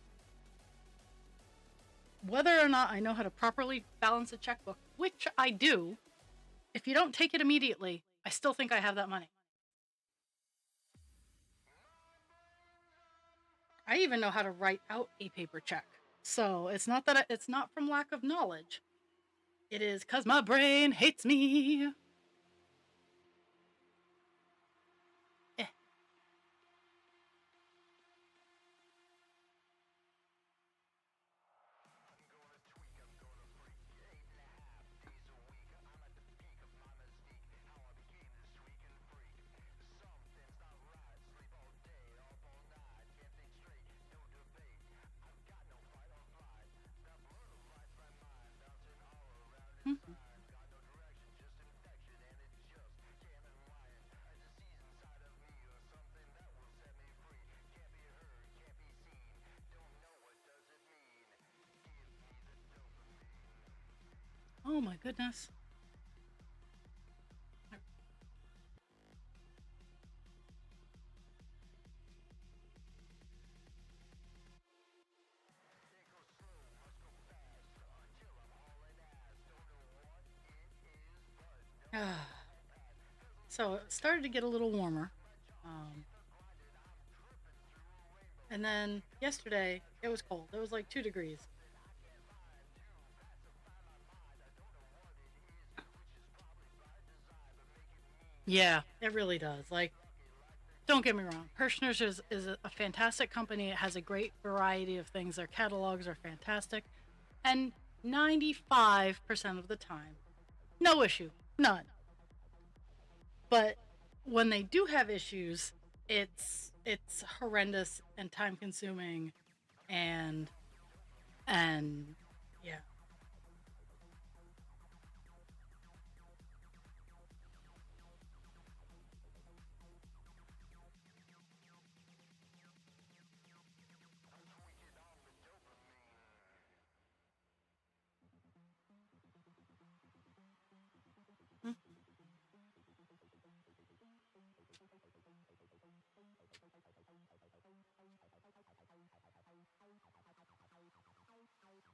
Whether or not I know how to properly balance a checkbook, which I do, if you don't take it immediately, I still think I have that money. I even know how to write out a paper check. So it's not that it's not from lack of knowledge. It is because my brain hates me. Eh. Mhm. Oh my goodness. So it started to get a little warmer. Um, and then yesterday it was cold. It was like 2 degrees. Yeah, it really does. Like, don't get me wrong. Hirschner's is a fantastic company. It has a great variety of things. Their catalogs are fantastic. And 95% of the time, no issue. None. But when they do have issues, it's horrendous and time consuming and and yeah.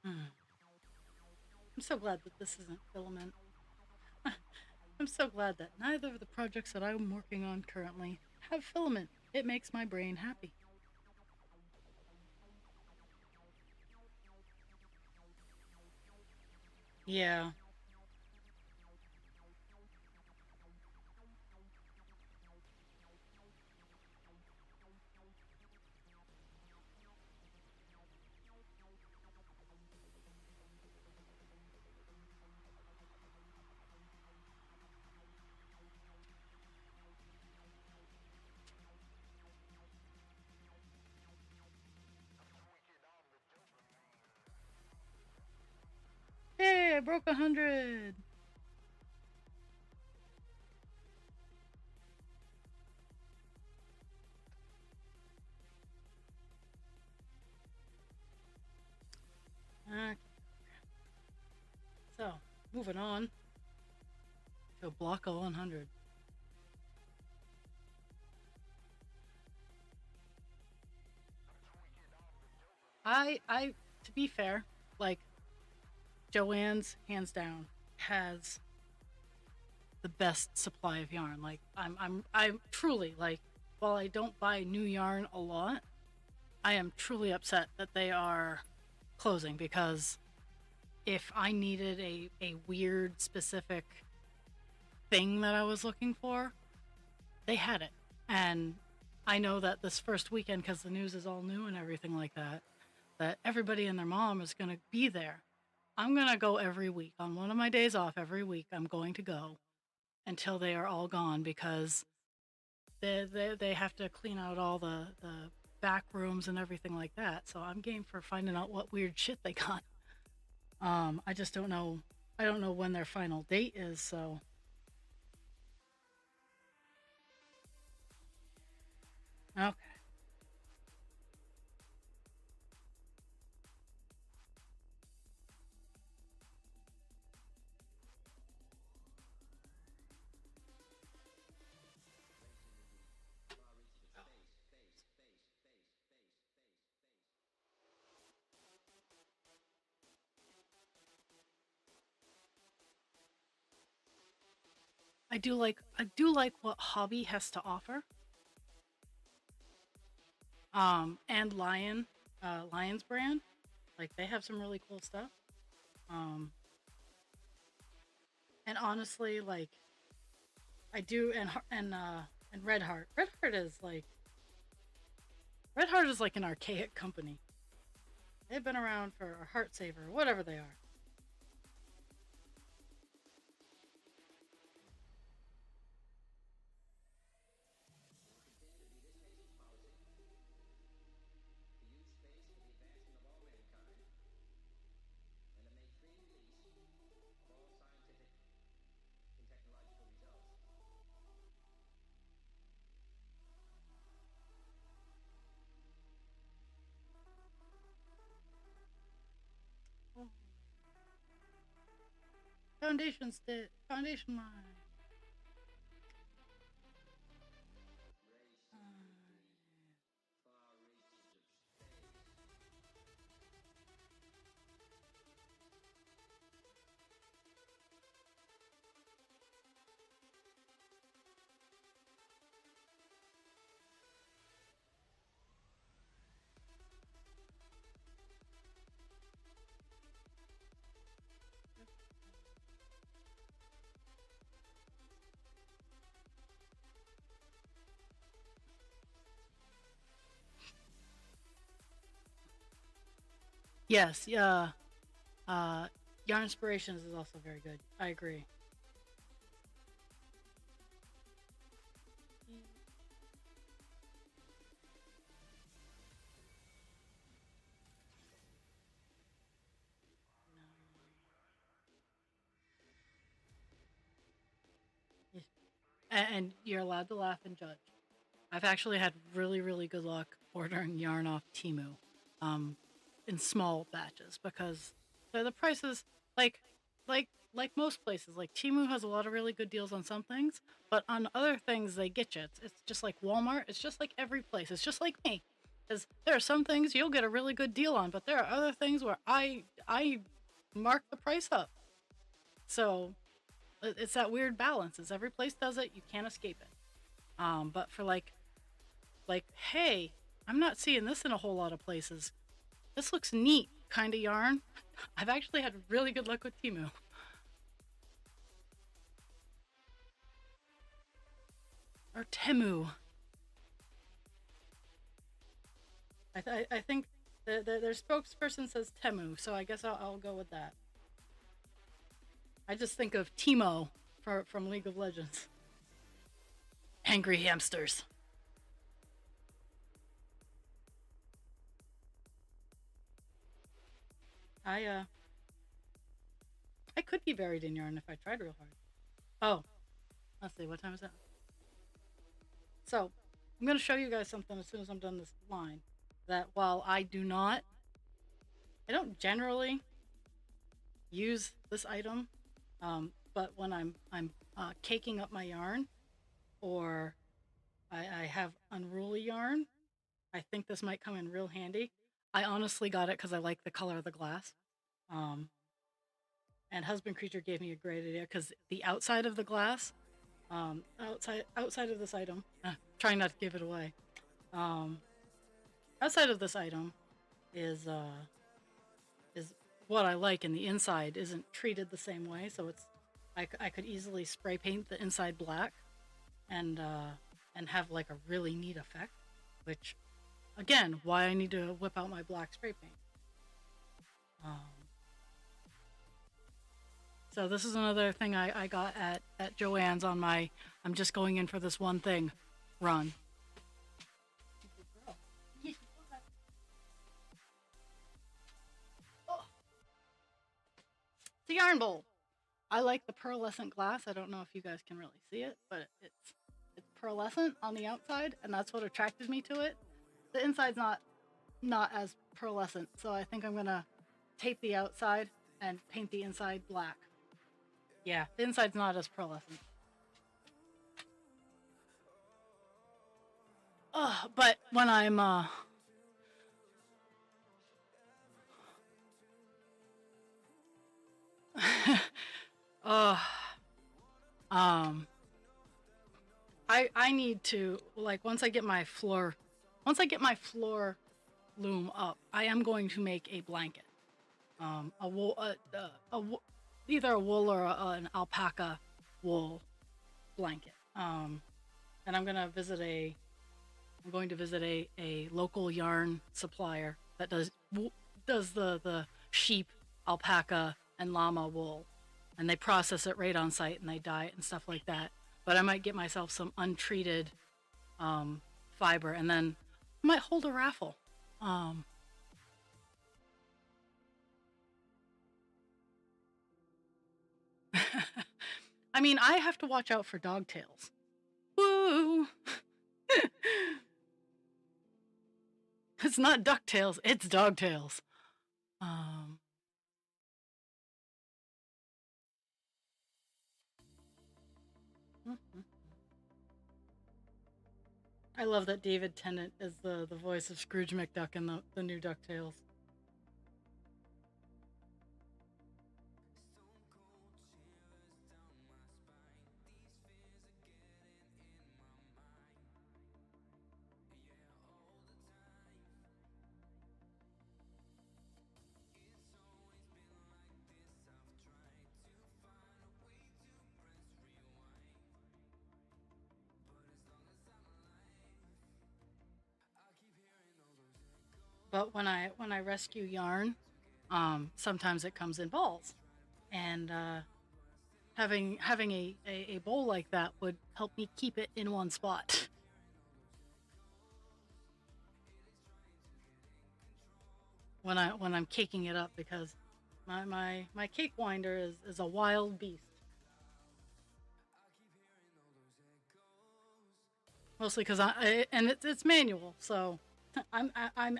Mm. I'm so glad that this isn't filament. I'm so glad that neither of the projects that I'm working on currently have filament. It makes my brain happy. Yeah. Hey, I broke 100. Okay. So, moving on to block of 100. To be fair, like, Joanne's hands down has the best supply of yarn. Like, I'm truly like, while I don't buy new yarn a lot, I am truly upset that they are closing because if I needed a weird specific thing that I was looking for, they had it. And I know that this first weekend, because the news is all new and everything like that, that everybody and their mom is going to be there. I'm going to go every week. On one of my days off every week, I'm going to go until they are all gone because they have to clean out all the back rooms and everything like that. So I'm game for finding out what weird shit they got. I just don't know. I don't know when their final date is. So okay. I do like what Hobby has to offer. And Lion's brand, like they have some really cool stuff. Um, and honestly, like I do, and Red Heart. Red Heart is like an archaic company. They've been around for a Heart Saver, whatever they are. Oh, foundation line. Yes, yeah. Uh, Yarn Inspirations is also very good. I agree. And you're allowed to laugh and judge. I've actually had really, really good luck ordering yarn off Timu, um, in small batches because the prices, like, like most places, like Timu has a lot of really good deals on some things, but on other things they get you. It's just like Walmart. It's just like every place. It's just like me. Is there are some things you'll get a really good deal on, but there are other things where I mark the price up. So it's that weird balance. Is every place does it, you can't escape it. But for like, hey, I'm not seeing this in a whole lot of places. This looks neat kind of yarn. I've actually had really good luck with Timu or Temu. I think their spokesperson says Temu, so I guess I'll go with that. I just think of Timo from League of Legends. Angry hamsters. I uh I could be buried in yarn if I tried real hard. Oh, let's see, what time is that? So I'm gonna show you guys something as soon as I'm done this line. That while I don't generally use this item, but when I'm caking up my yarn or I have unruly yarn, I think this might come in real handy. I honestly got it because I like the color of the glass. Um, and Husband Creature gave me a great idea because the outside of the glass, outside of this item, trying not to give it away. Um, outside of this item is is what I like, and the inside isn't treated the same way. So I could easily spray paint the inside black and have like a really neat effect. Which, again, why I need to whip out my black spray paint. Um, so this is another thing I got at Joann's on my. I'm just going in for this one thing. run. The yarn bowl. I like the pearlescent glass. I don't know if you guys can really see it, but it's pearlescent on the outside, and that's what attracted me to it. The inside's not as pearlescent, so I think I'm gonna tape the outside and paint the inside black. Yeah, the inside's not as pearlescent. But when I'm I need to, like, once I get my floor loom up, I am going to make a blanket. A wool, either a wool or an alpaca wool blanket. And I'm going to visit a local yarn supplier that does the sheep, alpaca, and llama wool, and they process it right on site and they dye it and stuff like that. But I might get myself some untreated fiber, and then I might hold a raffle. I mean, I have to watch out for dog tails. Woo! It's not DuckTales, it's dog tails. I love that David Tennant is the voice of Scrooge McDuck in the new DuckTales. But when I rescue yarn, sometimes it comes in balls, and having a bowl like that would help me keep it in one spot. When I'm caking it up, because my cake winder is a wild beast. Mostly because it's manual, so I'm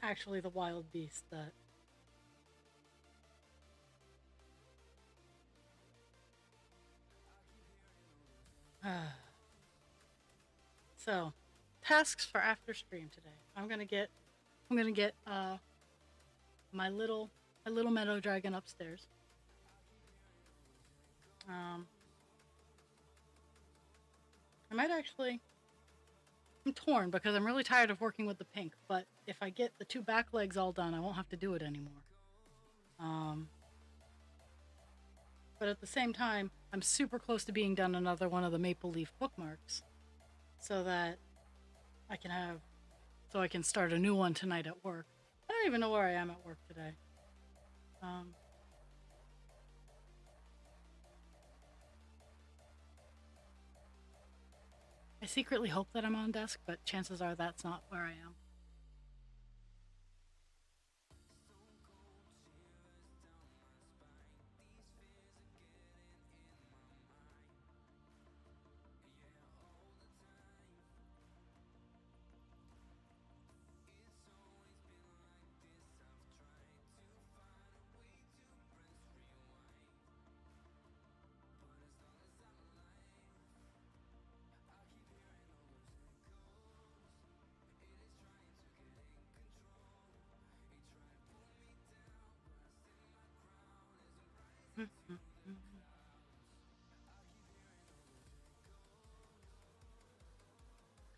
actually the wild beast that. So, tasks for after stream today. I'm gonna get my little meadow dragon upstairs. I might actually. I'm torn because I'm really tired of working with the pink, but if I get the 2 back legs all done, I won't have to do it anymore. But at the same time, I'm super close to being done another one of the maple leaf bookmarks, so that I can start a new one tonight at work. I don't even know where I am at work today. I secretly hope that I'm on desk, but chances are that's not where I am.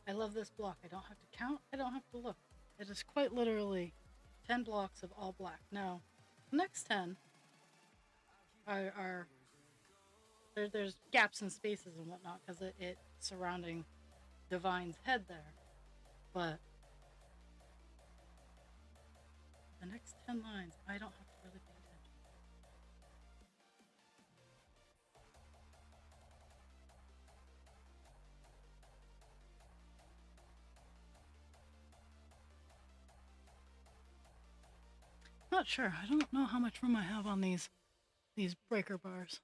I love this block. I don't have to count. I don't have to look. It is quite literally 10 blocks of all black. Now, the next 10 are there's gaps and spaces and whatnot because it's surrounding Divine's head there. But the next 10 lines, I don't have to really pay attention. not sure. I don't know how much room I have on these breaker bars.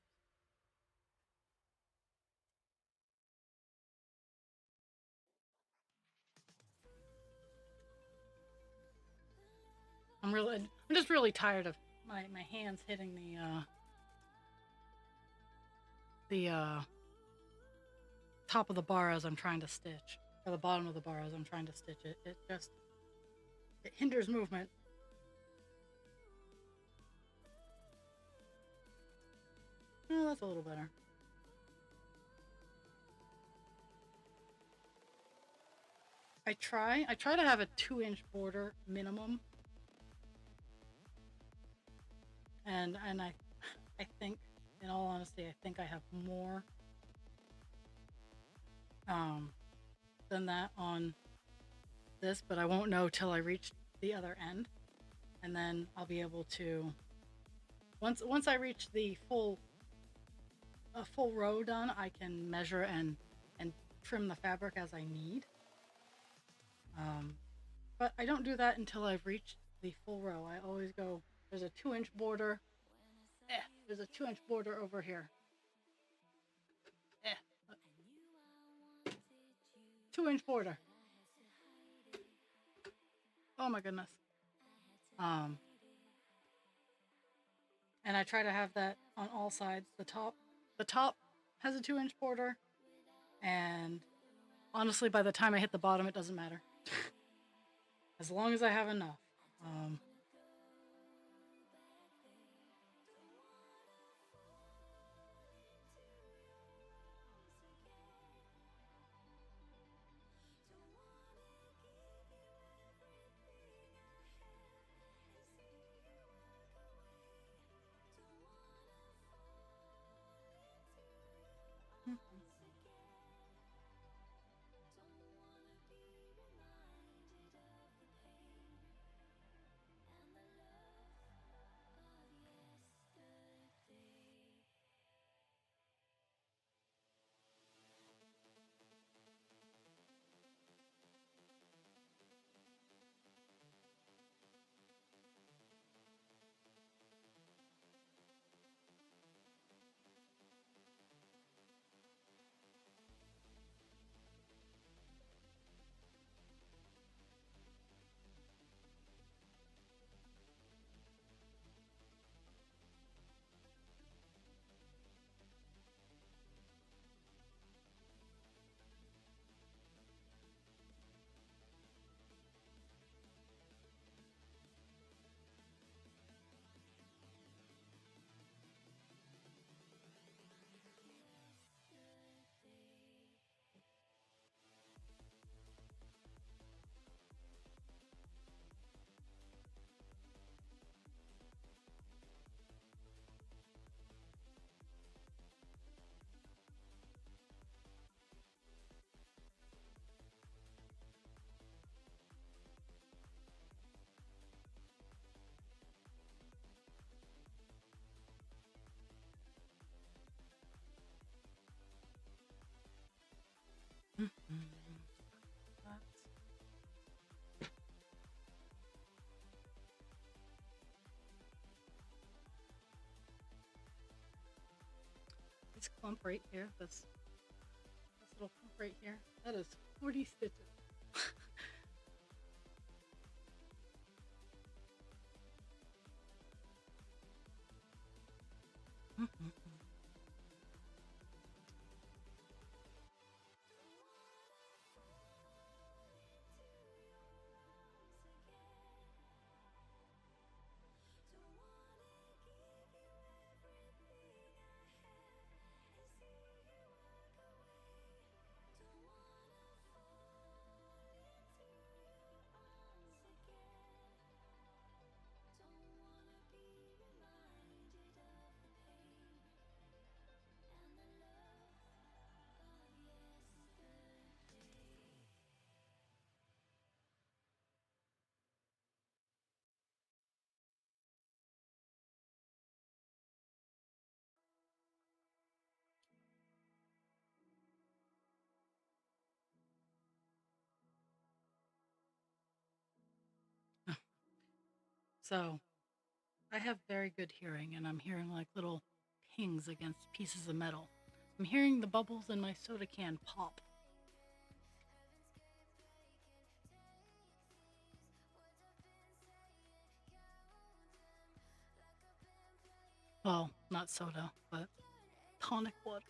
I'm just really tired of my hands hitting the top of the bar as I'm trying to stitch, or the bottom of the bar as I'm trying to stitch it. It hinders movement. Oh, that's a little better. I try to have a 2-inch border minimum, and I think, in all honesty, I think I have more than that on this, but I won't know till I reach the other end, and then I'll be able to, once I reach the full row done, I can measure and trim the fabric as I need. But I don't do that until I've reached the full row. I always go, there's a 2-inch border. There's a 2-inch border over here. 2-inch border. Oh my goodness. And I try to have that on all sides. The top has a 2-inch border, and honestly, by the time I hit the bottom, it doesn't matter. As long as I have enough. This clump right here, this little clump right here, that is 40 stitches. So I have very good hearing, and I'm hearing like little pings against pieces of metal. I'm hearing the bubbles in my soda can pop. Well, not soda, but tonic water.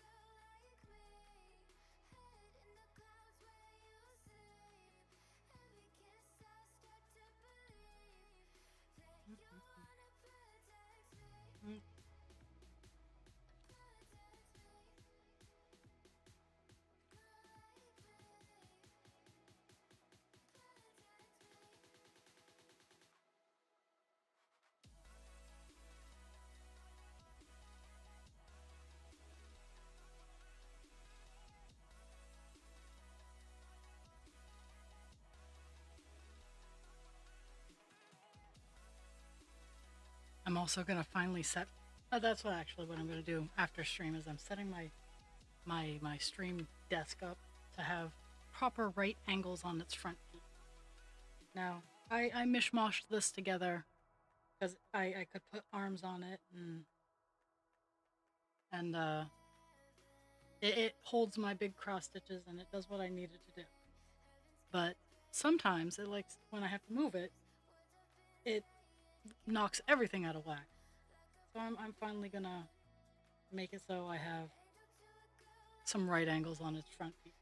Mm. I'm also gonna finally set. That's what I'm gonna do after stream is I'm setting my stream desk up to have proper right angles on its front feet. Now I mishmashed this together because I could put arms on it and it holds my big cross stitches and it does what I needed to do. But sometimes it likes when I have to move it, it knocks everything out of whack. So I'm finally gonna make it so I have some right angles on its front feet.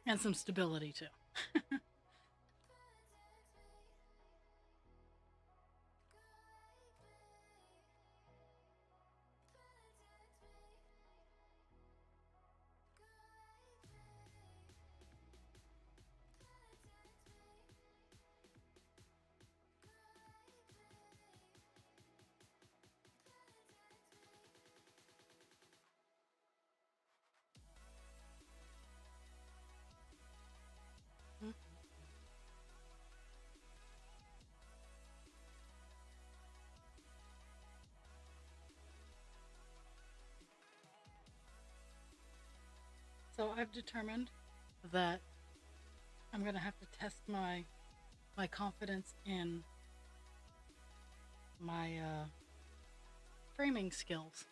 And some stability too. So I've determined that I'm gonna have to test my confidence in my framing skills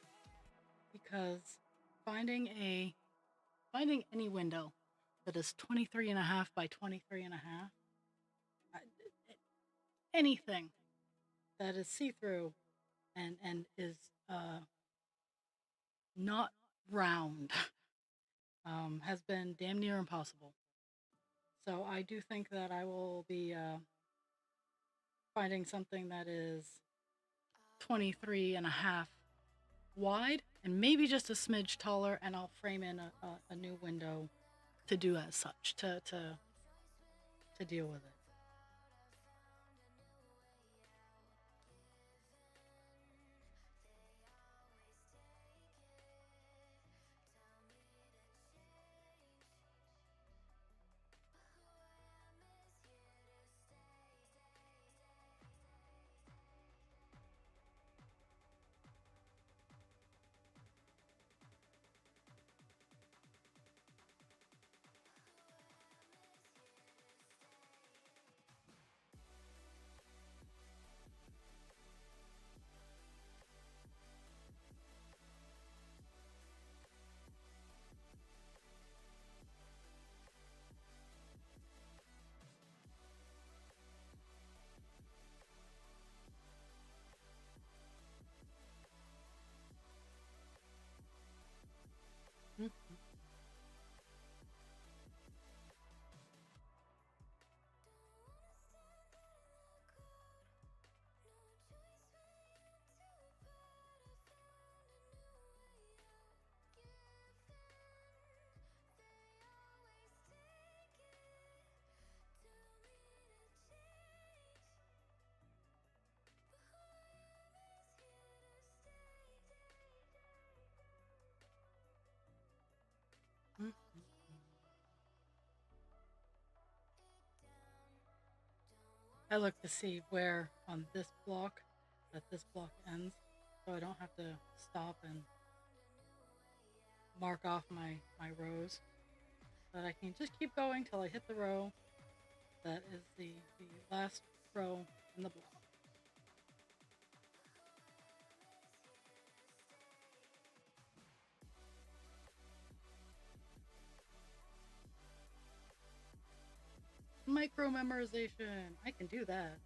because finding a finding any window that is 23 and a half by 23 and a half, anything that is see-through and is not round has been damn near impossible. So I do think that I will be finding something that is 23 and a half wide and maybe just a smidge taller, and I'll frame in a new window to do as such to deal with it. Mm. Mm. I look to see where on this block that this block ends, so I don't have to stop and mark off my rows. that I can just keep going till I hit the row that is the last row in the block. Micro memorization. I can do that.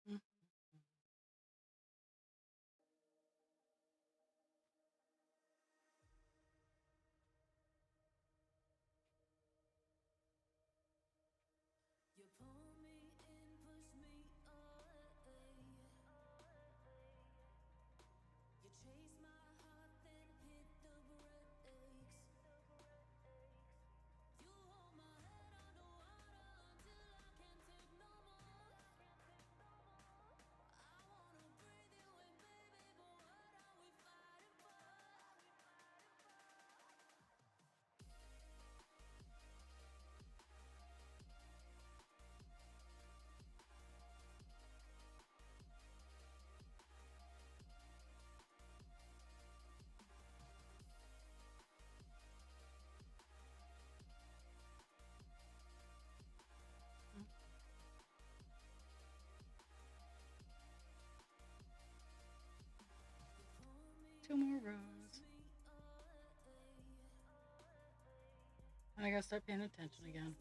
Mm. You pull me in, push me away. You chase my heart, then hit the brakes. You hold my head underwater until I can't take no more. I wanna breathe you in, baby, but what are we fighting for? 2 more rows. And I gotta start paying attention again.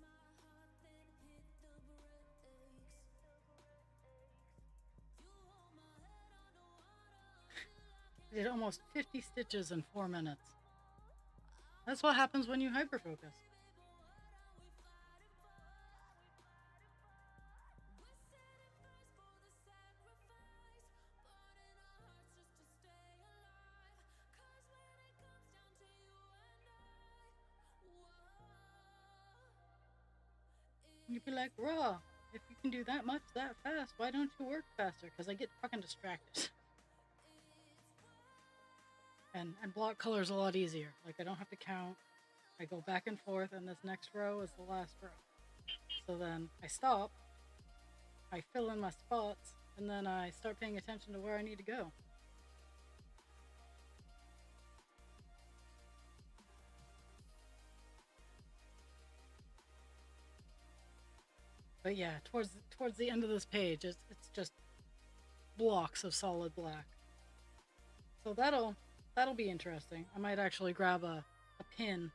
I did almost 50 stitches in 4 minutes. That's what happens when you hyperfocus. You'd be like, raw, if you can do that much that fast, why don't you work faster? Because I get fucking distracted. And block color's a lot easier. Like, I don't have to count. I go back and forth, and this next row is the last row. So then I stop, I fill in my spots, and then I start paying attention to where I need to go. But yeah, towards the end of this page, it's just blocks of solid black. So that'll be interesting. I might actually grab a pin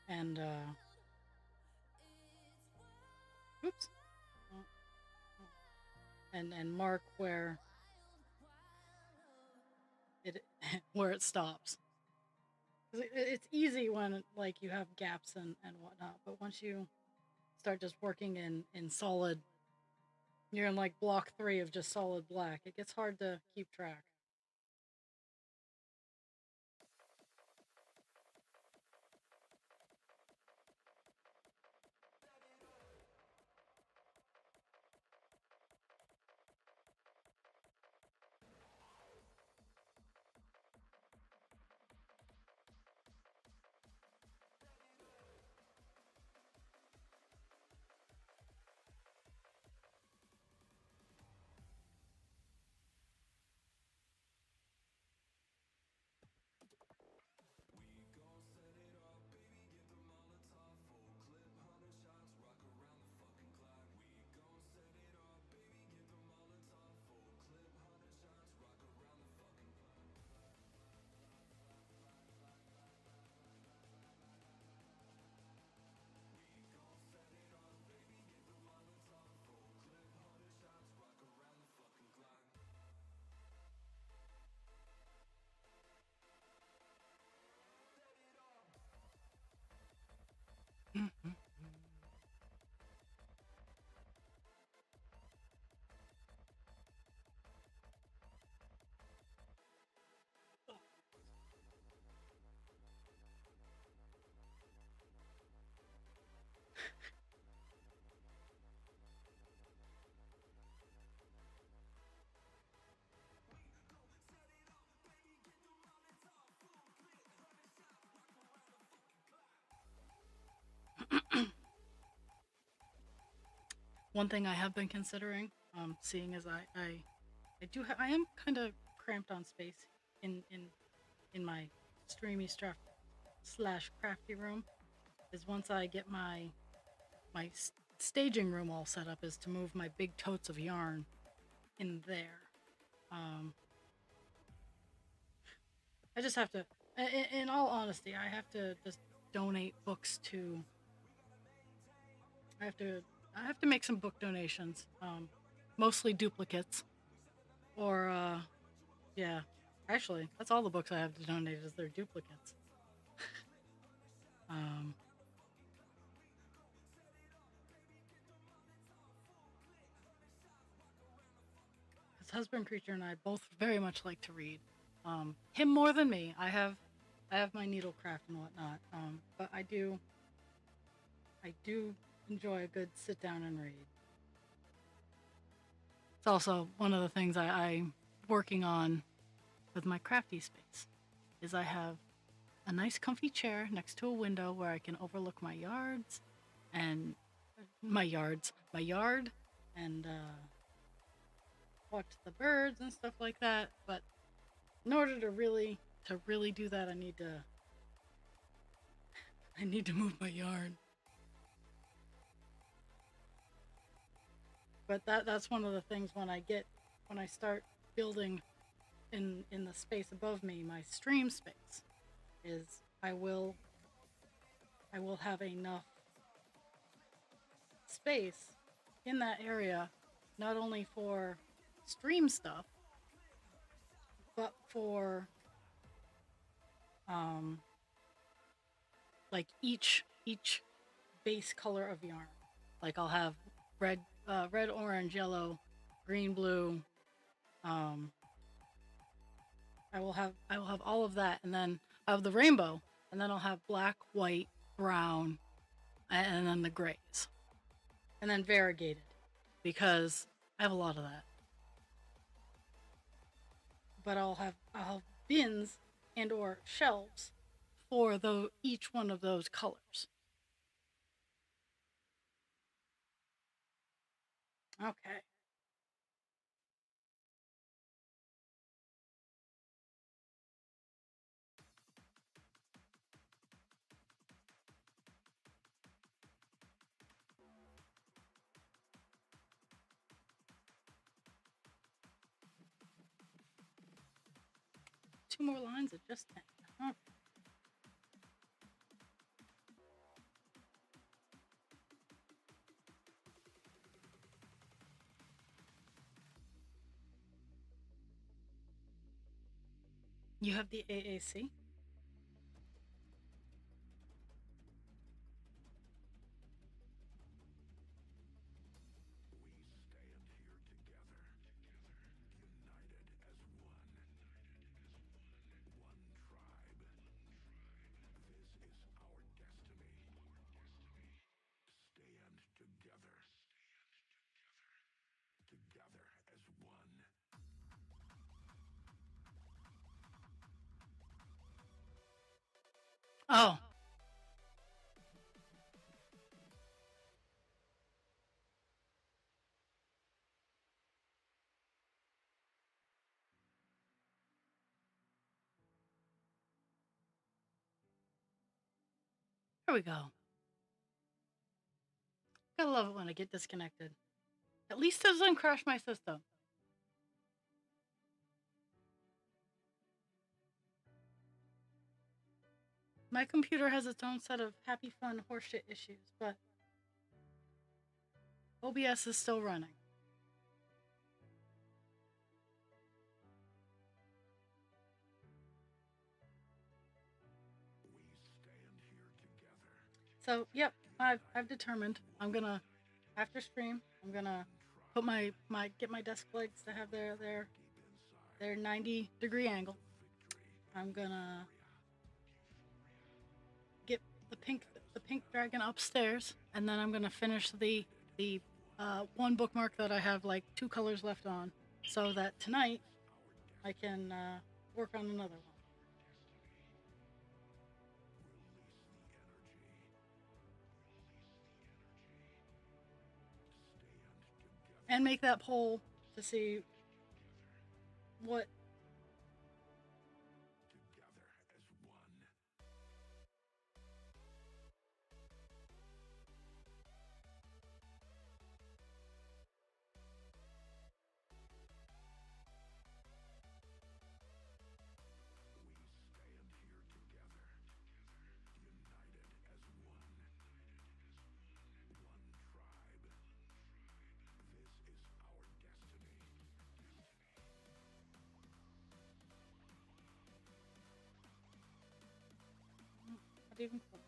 and oops, and mark where it where it stops. It's easy when like you have gaps and whatnot, but once you start just working in solid, you're in like block 3 of just solid black, it gets hard to keep track. One thing I have been considering, seeing as I am kind of cramped on space in my streamy stuff slash crafty room, is once I get my staging room all set up, is to move my big totes of yarn in there. I just have to, in all honesty, I have to just donate books to. I have to make some book donations, mostly duplicates, or yeah, actually, that's all the books I have to donate is their duplicates. um, His husband creature and I both very much like to read. Him more than me. I have my needlecraft and whatnot. But I do enjoy a good sit down and read. It's also one of the things I'm working on with my crafty space, is I have a nice comfy chair next to a window where I can overlook my yards and my yard, and watch the birds and stuff like that. But in order to really do that, I need to move my yard. But that's one of the things when I start building in the space above me, my stream space, is I will have enough space in that area, not only for stream stuff, but for like each base color of yarn. Like I'll have red, orange, yellow, green, blue. I will have all of that, and then I have the rainbow, and then I'll have black, white, brown, and then the grays, and then variegated, because I have a lot of that. But I'll have bins and or shelves for each one of those colors. Okay. Two more lines of just 10. Okay. You have the AAC? Oh. Here we go. Gotta love it when I get disconnected. At least it doesn't crash my system. My computer has its own set of happy, fun, horseshit issues, but OBS is still running. So, yep, I've determined I'm gonna, after stream, I'm gonna put get my desk legs to have their 90-degree angle. I'm gonna get the pink dragon upstairs, and then I'm gonna finish the one bookmark that I have like 2 colors left on, so that tonight I can work on another one. and make that poll to see what. Not even close.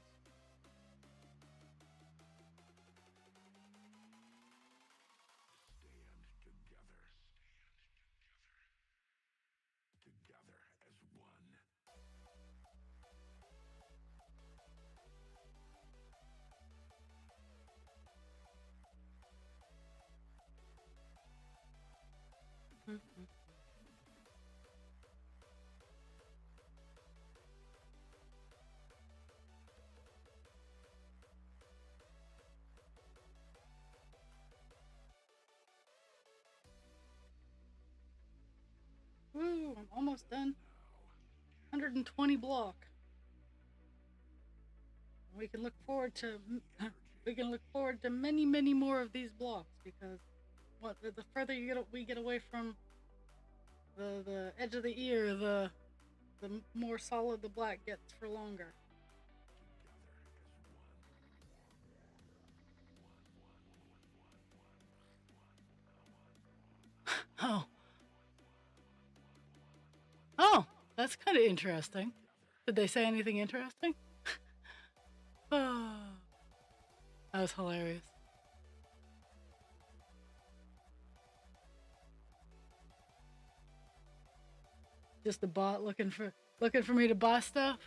Mm-hmm. Woo! I'm almost done. 120 block. We can look forward to many, many more of these blocks because the further we get away from the edge of the ear, the more solid the black gets for longer. Oh, oh, that's kind of interesting. Did they say anything interesting? Oh, that was hilarious. Just a bot looking for me to buy stuff.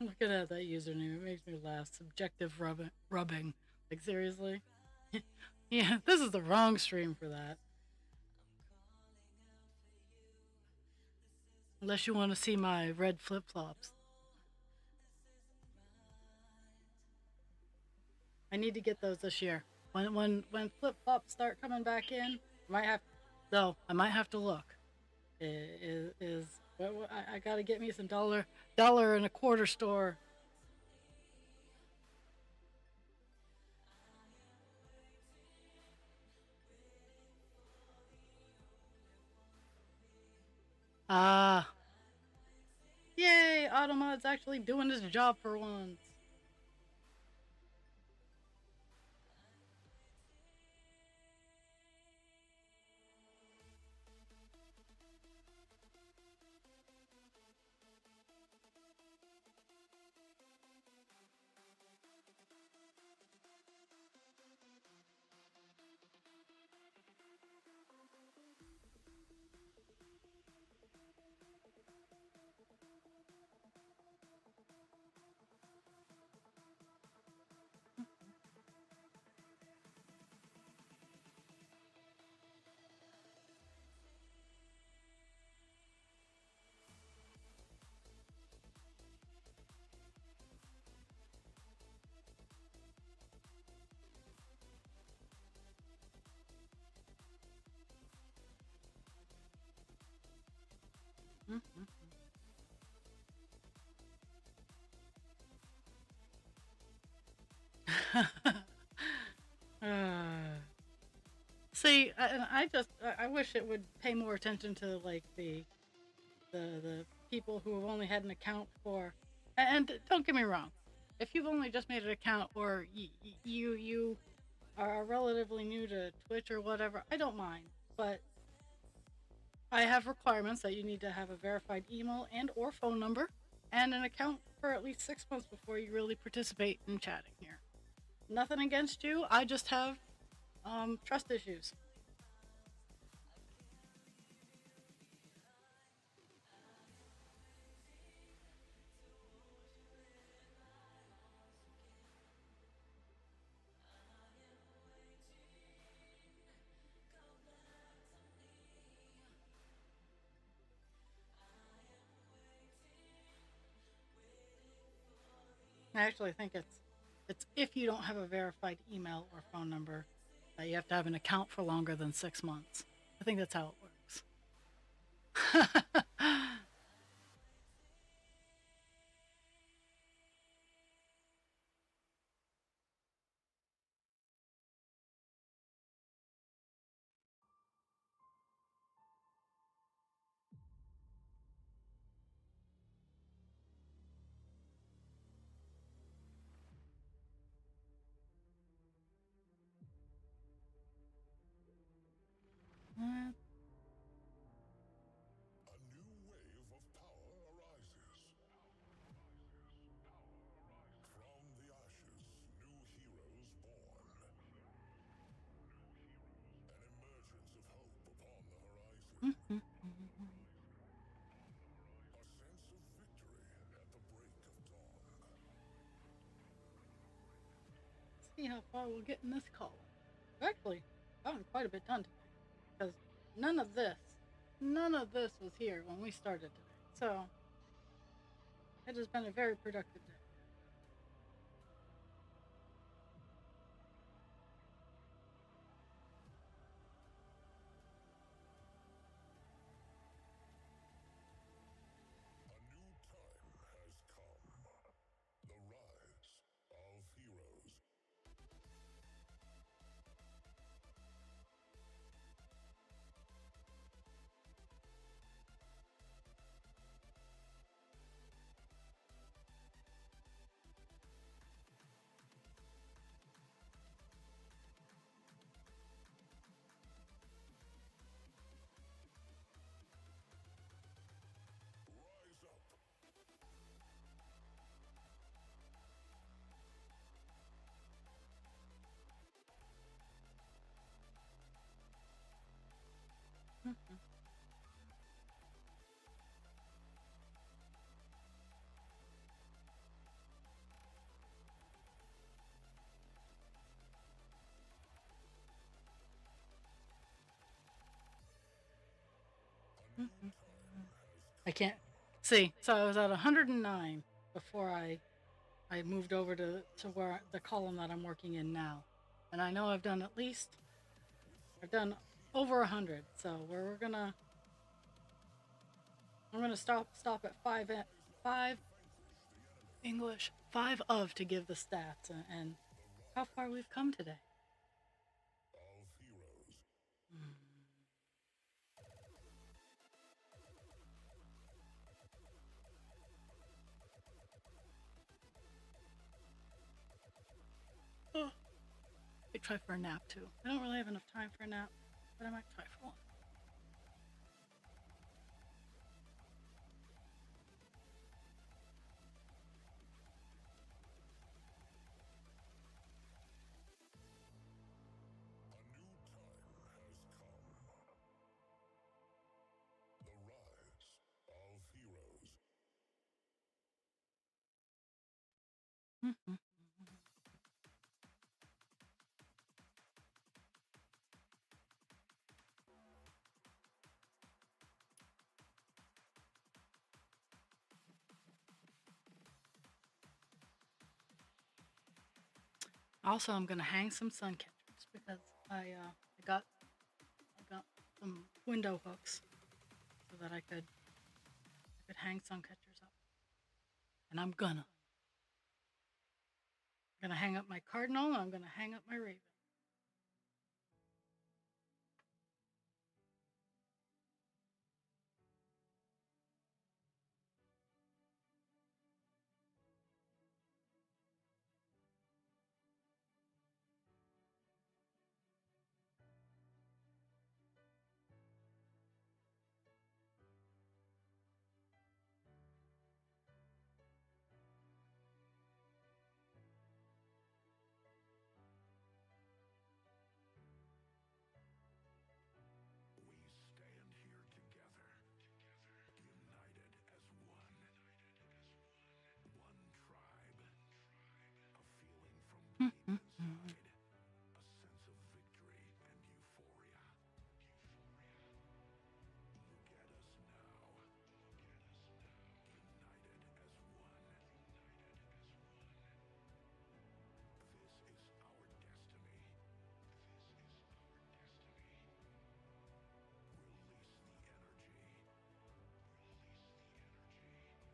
Looking at that username, it makes me laugh. Subjective rubbing. Like seriously? Yeah, this is the wrong stream for that. Unless you want to see my red flip flops. I need to get those this year. When flip flops start coming back in, I might have to look. I gotta get me some dollar and a quarter store. Ah, yay! Automod's actually doing his job for once. Mm-hmm. See, I wish it would pay more attention to like the people who have only had an account for, and don't get me wrong, if you've only just made an account or you are relatively new to Twitch or whatever, I don't mind, but I have requirements that you need to have a verified email and or phone number. and an account for at least 6 months before you really participate in chatting here. Nothing against you. I just have trust issues. I actually think it's if you don't have a verified email or phone number that you have to have an account for longer than 6 months. I think that's how it works. Uh, A new wave of power arises. From the ashes, new heroes born. An emergence of hope upon the horizon. A sense of victory at the break of dawn. see how far we'll get in this column. We've actually gotten quite a bit done today because none of this, none of this was here when we started today. So it has been a very productive day. A new time has come. The rise of heroes. Rise up. A new time has I can't see. So I was at 109 before I moved over to where the column that I'm working in now, and I know I've done over 100. So I'm gonna stop at five English, five of to give the stats and how far we've come today. of heroes. Oh, I try for a nap too. I don't really have enough time for a nap, but I might try for one. A new time has come. The rise of heroes. Also, I'm gonna hang some sun catchers because I got some window hooks so that I could hang sun catchers up, and I'm gonna hang up my cardinal and I'm gonna hang up my raven. from deep inside, a sense of victory and euphoria. Look at us now, united as one. This is our destiny. Release the energy. Stand together. Together as one. We stand here together,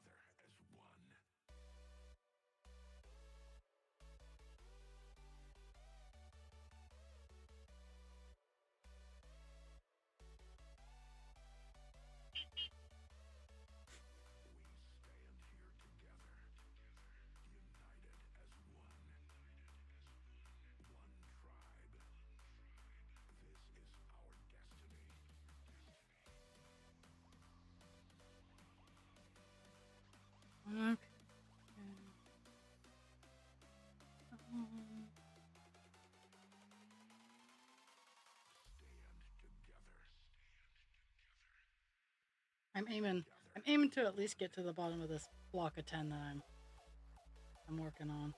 united as one. One tribe. This is our destiny. Okay. Stand together. I'm aiming to at least get to the bottom of this block of 10 that I'm working on.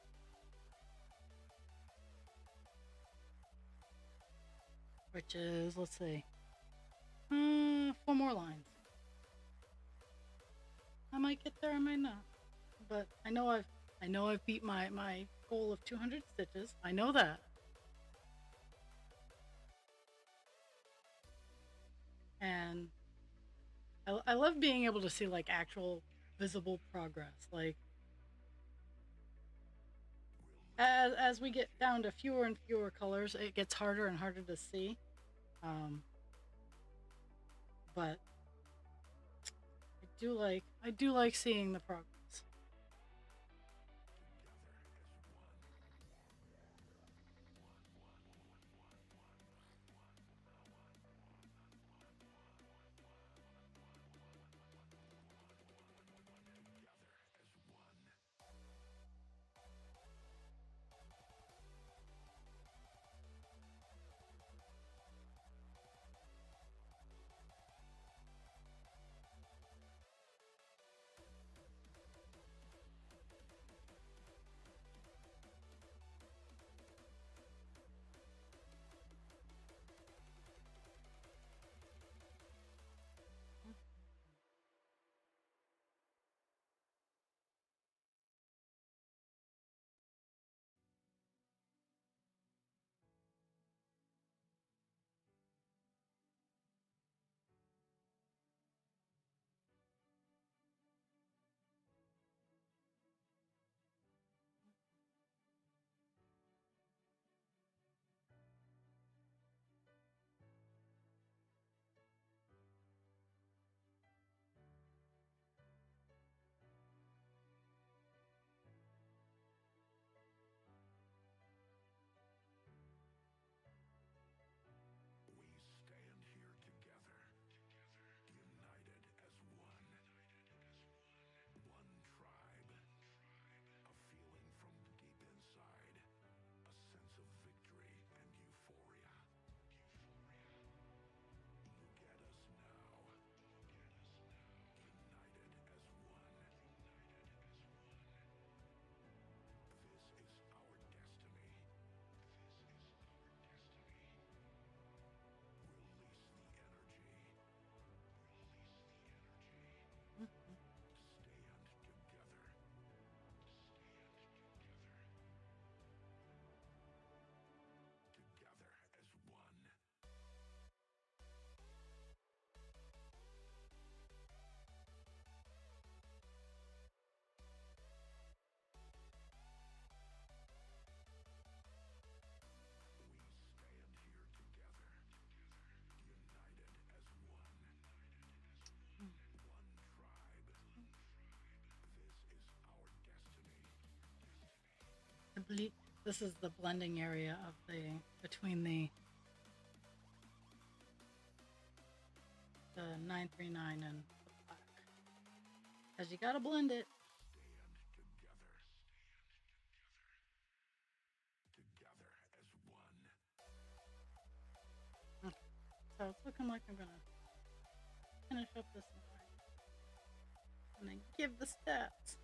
Which is, let's see, 4 more lines. I might get there, I might not. But I know I've beat my goal of 200 stitches. I know that. And I love being able to see like actual visible progress. Like as we get down to fewer and fewer colors, it gets harder and harder to see. But I do like seeing the progress. We stand here together, united as one. One tribe. A feeling from deep inside. A sense of victory and euphoria. Look at us now, united as one. This is our destiny. Release the energy. Stand together. Together as one. We stand here together, united as one. One tribe. This is our destiny. This is the blending area of between the 939 and the black. Because you gotta blend it. Stand together. Together as one. So it's looking like I'm gonna finish up this line and then give the stats.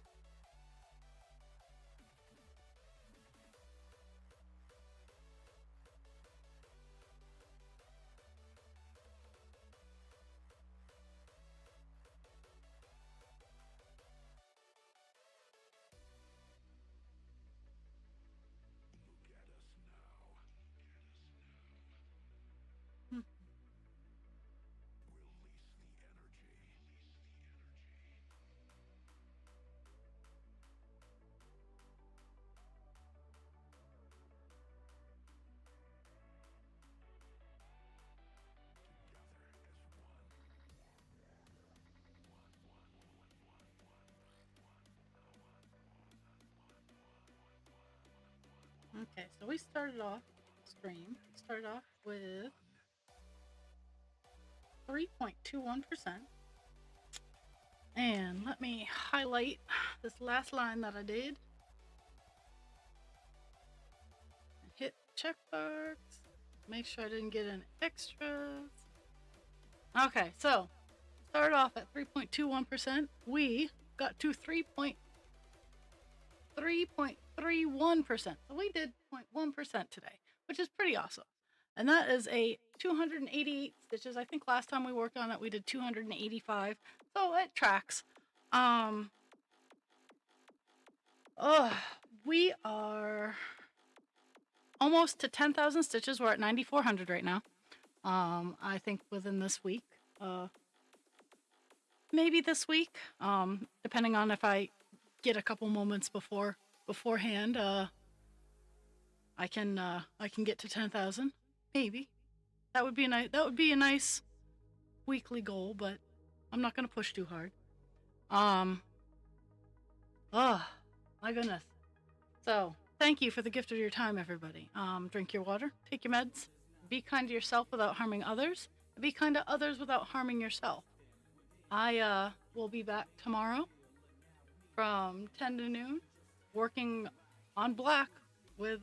Okay, so we started off with 3.21%. And let me highlight this last line that I did. Hit check marks. Make sure I didn't get any extras. Okay, so started off at 3.21%. We got to 3.31%. So we did 0.1% today, which is pretty awesome. And that is a 288 stitches. I think last time we worked on it, we did 285. So it tracks. We are almost to 10,000 stitches. We're at 9,400 right now. I think within this week, maybe this week, depending on if I get a couple moments beforehand, I can get to 10,000. Maybe that would be a nice weekly goal, but I'm not gonna push too hard. Oh my goodness. So thank you for the gift of your time, everybody. Drink your water, take your meds, be kind to yourself without harming others, be kind to others without harming yourself. I will be back tomorrow from 10 to noon, working on black with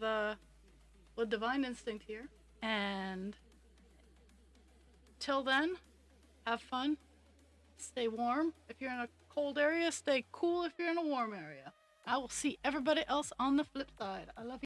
Divine Instinct here. And till then, have fun, stay warm. If you're in a cold area, stay cool if you're in a warm area. I will see everybody else on the flip side. I love you.